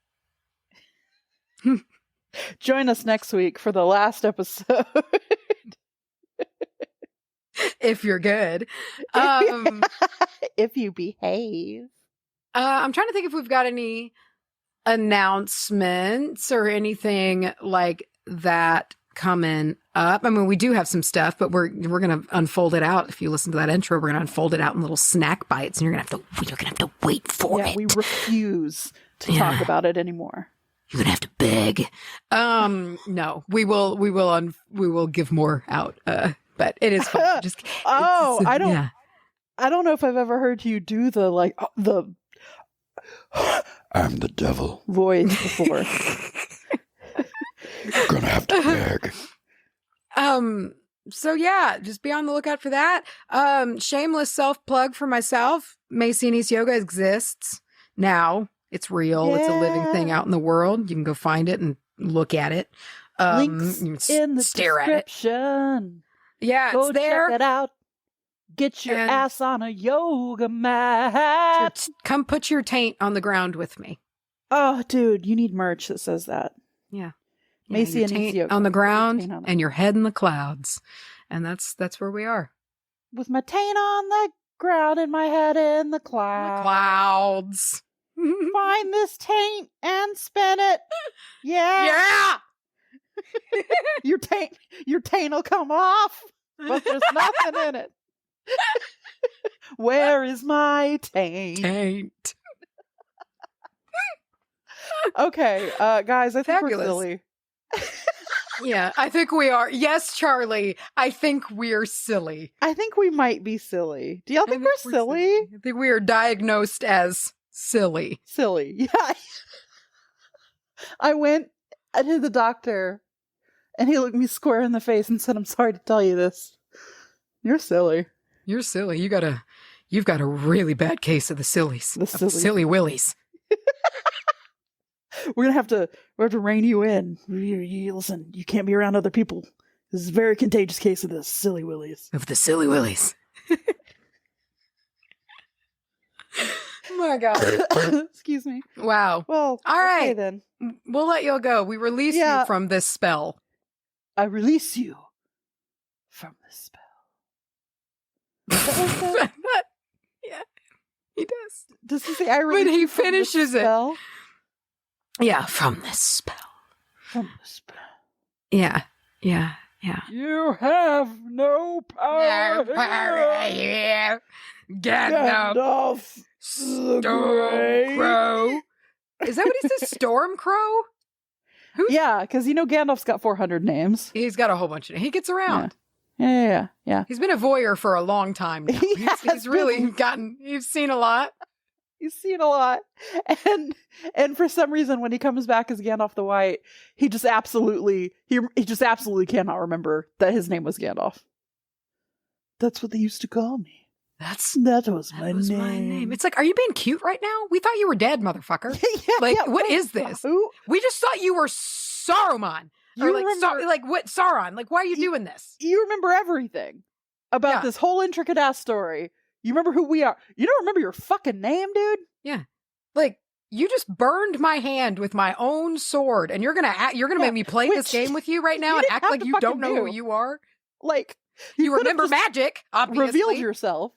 S5: Join us next week for the last episode.
S4: If you're good.
S5: If you behave.
S4: I'm trying to think if we've got any announcements or anything like that coming up. I mean, we do have some stuff, but we're going to unfold it out. If you listen to that intro, we're going to unfold it out in little snack bites, and you're going to have to wait for it.
S5: Yeah, we refuse to talk about it anymore.
S4: You're going to have to beg. No, we will give more out. But it is fun.
S5: I don't know if I've ever heard you do the
S6: I'm the devil
S5: voice before.
S6: You're gonna have to beg.
S4: So yeah, just be on the lookout for that. Shameless self-plug for myself. Macy and East Yoga exists now. It's real. It's a living thing out in the world. You can go find it and look at it.
S5: Links
S4: you can
S5: in the
S4: stare at it.
S5: description.
S4: Yeah,
S5: Go
S4: it's there.
S5: check it out. Get your
S4: And-
S5: ass on a yoga mat.
S4: Come put your taint on the ground with me.
S5: Oh, dude, you need merch that says that.
S4: Yeah.
S5: Macy
S4: your
S5: and
S4: taint
S5: East Yoga.
S4: on the
S5: Taint
S4: ground
S5: on the-
S4: and your head in the clouds. And that's where we are.
S5: With my taint on the ground and my head in the clouds.
S4: Clouds.
S5: Find this taint and spin it. Yeah.
S4: Yeah.
S5: Your taint will come off, but there's nothing in it. Where is my taint?
S4: Taint.
S5: Okay, guys, I think
S4: Fabulous.
S5: we're silly.
S4: Yeah, I think we are. Yes, Charlie. I think we're silly.
S5: I think we might be silly. Do y'all think we're silly?
S4: I think we are diagnosed as silly.
S5: Silly. Yeah. I went to the doctor and he looked me square in the face and said, "I'm sorry to tell you this. You're silly."
S4: You're silly. You've got a really bad case of the sillies.
S5: The
S4: Of the
S5: sillies.
S4: silly willies.
S5: We're gonna have to rein you in. Listen, you can't be around other people. This is a very contagious case of the silly willies.
S4: Of the silly willies. Oh my God.
S5: Excuse me.
S4: Wow.
S5: Well,
S4: All
S5: okay
S4: right.
S5: then.
S4: We'll let you go. We release
S5: Yeah.
S4: you from this spell.
S5: I release you from the spell.
S4: Yeah, he does.
S5: Does he say I
S4: When
S5: release
S4: he
S5: you from the
S4: finishes it.
S5: spell?
S4: Yeah, from this spell.
S5: From the spell.
S4: Yeah.
S5: You have no power.
S4: Yeah.
S5: Gandalf the Grey.
S4: Crow. Is that what he says? Storm Crow?
S5: Yeah, because
S4: He's
S5: Gandalf's got 400 names.
S4: got a whole bunch of. He gets around.
S5: Yeah.
S4: He's been a voyeur for a long time now.
S5: He has
S4: He's really
S5: been.
S4: gotten. You've seen a lot.
S5: He's seen a lot, and for some reason, when he comes back as Gandalf the White, he just absolutely cannot remember that his name was Gandalf. That's what they used to call me. That was my name.
S4: It's like, are you being cute right now? We thought you were dead, motherfucker. What is this?
S5: Who?
S4: We just thought you were Saruman. Or
S5: You
S4: like,
S5: remember-
S4: what Sauron? Like, why are you doing this?
S5: You remember everything about this whole intricate ass story. You remember who we are. You don't remember your fucking name, dude?
S4: Yeah. Like, you just burned my hand with my own sword, and you're gonna make me play this game with you right now
S5: you
S4: and
S5: didn't
S4: act
S5: have
S4: like
S5: to
S4: you don't
S5: fucking
S4: know who
S5: do.
S4: you are?
S5: Like,
S4: You
S5: could've
S4: remember
S5: just
S4: magic, obviously.
S5: revealed yourself.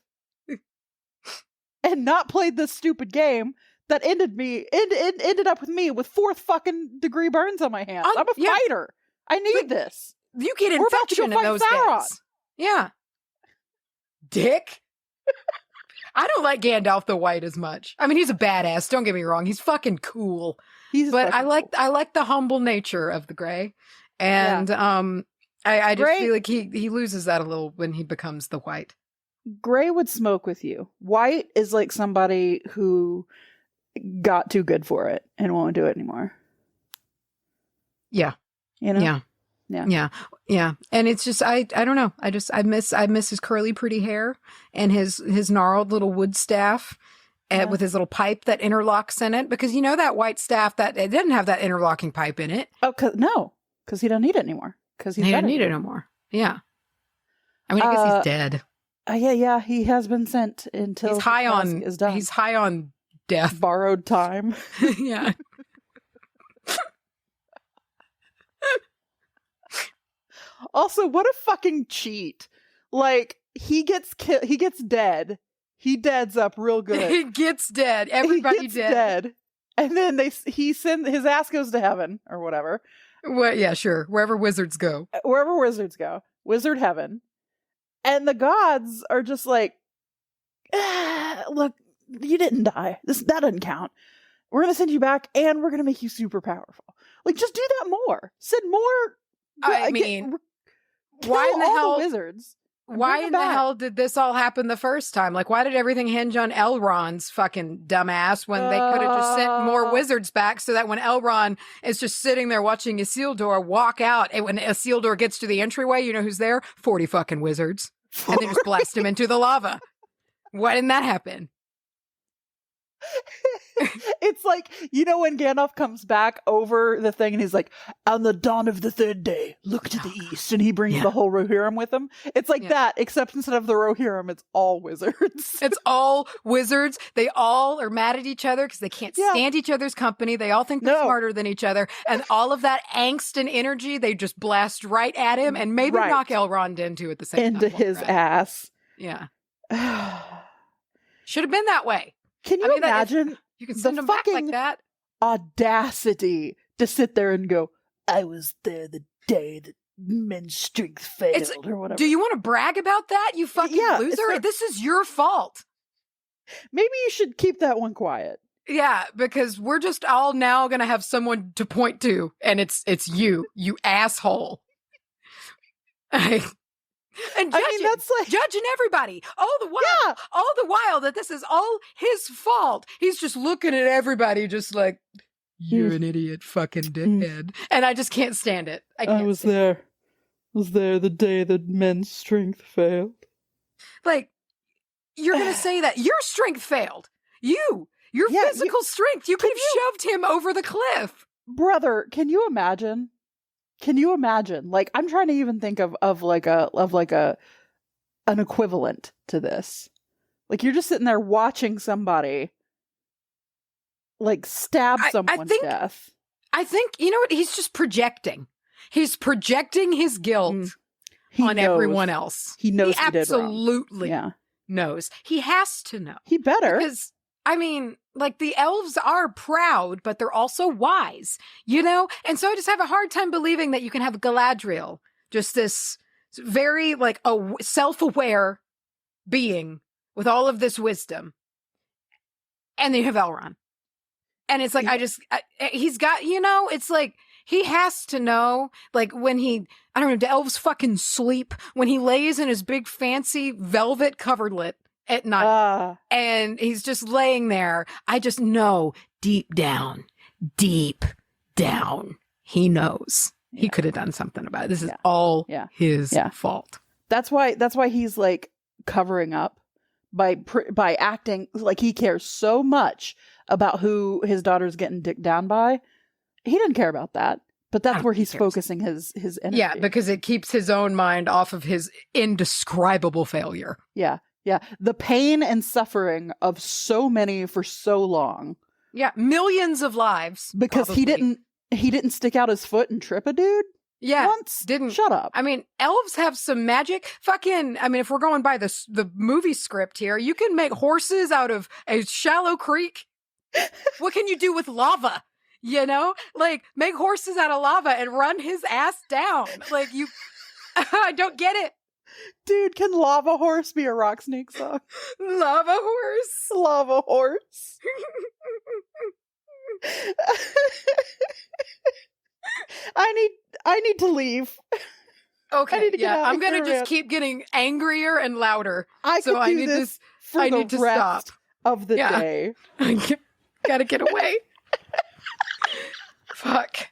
S5: and not played this stupid game that ended up with me with 4th fucking degree burns on my hands. I'm a fighter. I need this.
S4: You get
S5: We're about to go
S4: infection in
S5: fight
S4: those
S5: Sauron.
S4: days. Yeah. Dick. I don't like Gandalf the White as much. I mean, he's a badass. Don't get me wrong. He's fucking cool. But I like the humble nature of the Gray. And I just feel like he loses that a little when he becomes the White.
S5: Gray would smoke with you. White is like somebody who got too good for it and won't do it anymore.
S4: Yeah.
S5: You know?
S4: Yeah. And it's just I don't know. I miss his curly pretty hair and his gnarled little wood staff with his little pipe that interlocks in it, because that white staff that it didn't have that interlocking pipe in it.
S5: Oh, because he doesn't need it anymore. Because he
S4: doesn't need it anymore. Yeah. I mean, I guess he's dead.
S5: Yeah. He has been sent until
S4: he's high on death,
S5: borrowed time.
S4: Yeah.
S5: Also, what a fucking cheat! Like, he gets dead. He deads up real good.
S4: He gets dead. Everybody
S5: gets dead. And then his ass goes to heaven or whatever.
S4: Well, yeah, sure. Wherever wizards go.
S5: Wizard heaven. And the gods are just like, look, you didn't die. That doesn't count. We're going to send you back, and we're going to make you super powerful. Like, just do that more. Send more.
S4: I mean, why in the hell,
S5: the wizards?
S4: Why in the hell did this all happen the first time? Like, why did everything hinge on Elrond's fucking dumbass when they could have just sent more wizards back, so that when Elrond is just sitting there watching Isildur walk out, and when Isildur gets to the entryway, you know who's there? 40 fucking wizards. And they just blast him into the lava. Why didn't that happen?
S5: It's like, when Gandalf comes back over the thing and he's like, on the dawn of the 3rd day, look to the east, and he brings the whole Rohirrim with him. It's like that, except instead of the Rohirrim, it's all wizards.
S4: It's all wizards. They all are mad at each other because they can't stand each other's company. They all think they're smarter than each other. And all of that angst and energy, they just blast right at him and maybe knock Elrond into at the same time.
S5: Into his ass.
S4: Yeah. Should have been that way.
S5: Can you imagine
S4: you can send them back like that?
S5: Audacity to sit there and go, I was there the day that men's strength failed, or whatever.
S4: Do you want to brag about that, you fucking loser? This is your fault.
S5: Maybe you should keep that one quiet.
S4: Yeah, because we're just all now going to have someone to point to, and it's you asshole. And judging everybody all the while that this is all his fault. He's just looking at everybody just like, you're an idiot fucking dickhead. And I just can't stand it.
S5: I was there the day that men's strength failed.
S4: Like, you're going to say that your strength failed. Your physical strength. You could have shoved him over the cliff.
S5: Brother, can you imagine? Like, I'm trying to even think of an equivalent to this. Like, you're just sitting there watching somebody like stab someone to death.
S4: I think, you know what? He's just projecting. He's projecting his guilt on everyone else.
S5: He knows he
S4: absolutely
S5: did wrong.
S4: knows. He has to know.
S5: He better.
S4: Because, I mean, like, the elves are proud, but they're also wise, And so I just have a hard time believing that you can have Galadriel, just this very, like, a self-aware being with all of this wisdom. And then you have Elrond. And it's like, he's got, it's like, he has to know, like, when do elves fucking sleep? When he lays in his big fancy velvet coverlet at night, and he's just laying there. I just know deep down, he knows he could have done something about it. This is all his fault.
S5: That's why he's like covering up by acting like he cares so much about who his daughter's getting dicked down by. He didn't care about that. But that's where he's focusing his energy.
S4: Yeah, because it keeps his own mind off of his indescribable failure.
S5: Yeah. Yeah, the pain and suffering of so many for so long.
S4: Yeah, millions of lives.
S5: Because he didn't stick out his foot and trip a dude.
S4: Yeah.
S5: once.
S4: Didn't.
S5: Shut up.
S4: I mean, elves have some magic. Fucking, I mean, if we're going by the movie script here, you can make horses out of a shallow creek. What can you do with lava? You know? Like, make horses out of lava and run his ass down. Like, you... I don't get it.
S5: Dude, can Lava Horse be a Rock Snake song?
S4: Lava horse.
S5: Lava Horse. I need to leave.
S4: Okay,
S5: I need to get out
S4: I'm
S5: of
S4: gonna
S5: here,
S4: just
S5: man.
S4: keep getting angrier and louder.
S5: I
S4: So
S5: could
S4: I
S5: do
S4: need
S5: this
S4: this-
S5: for
S4: I
S5: the
S4: need to
S5: rest
S4: stop.
S5: of the
S4: Yeah.
S5: day.
S4: Gotta get away. Fuck.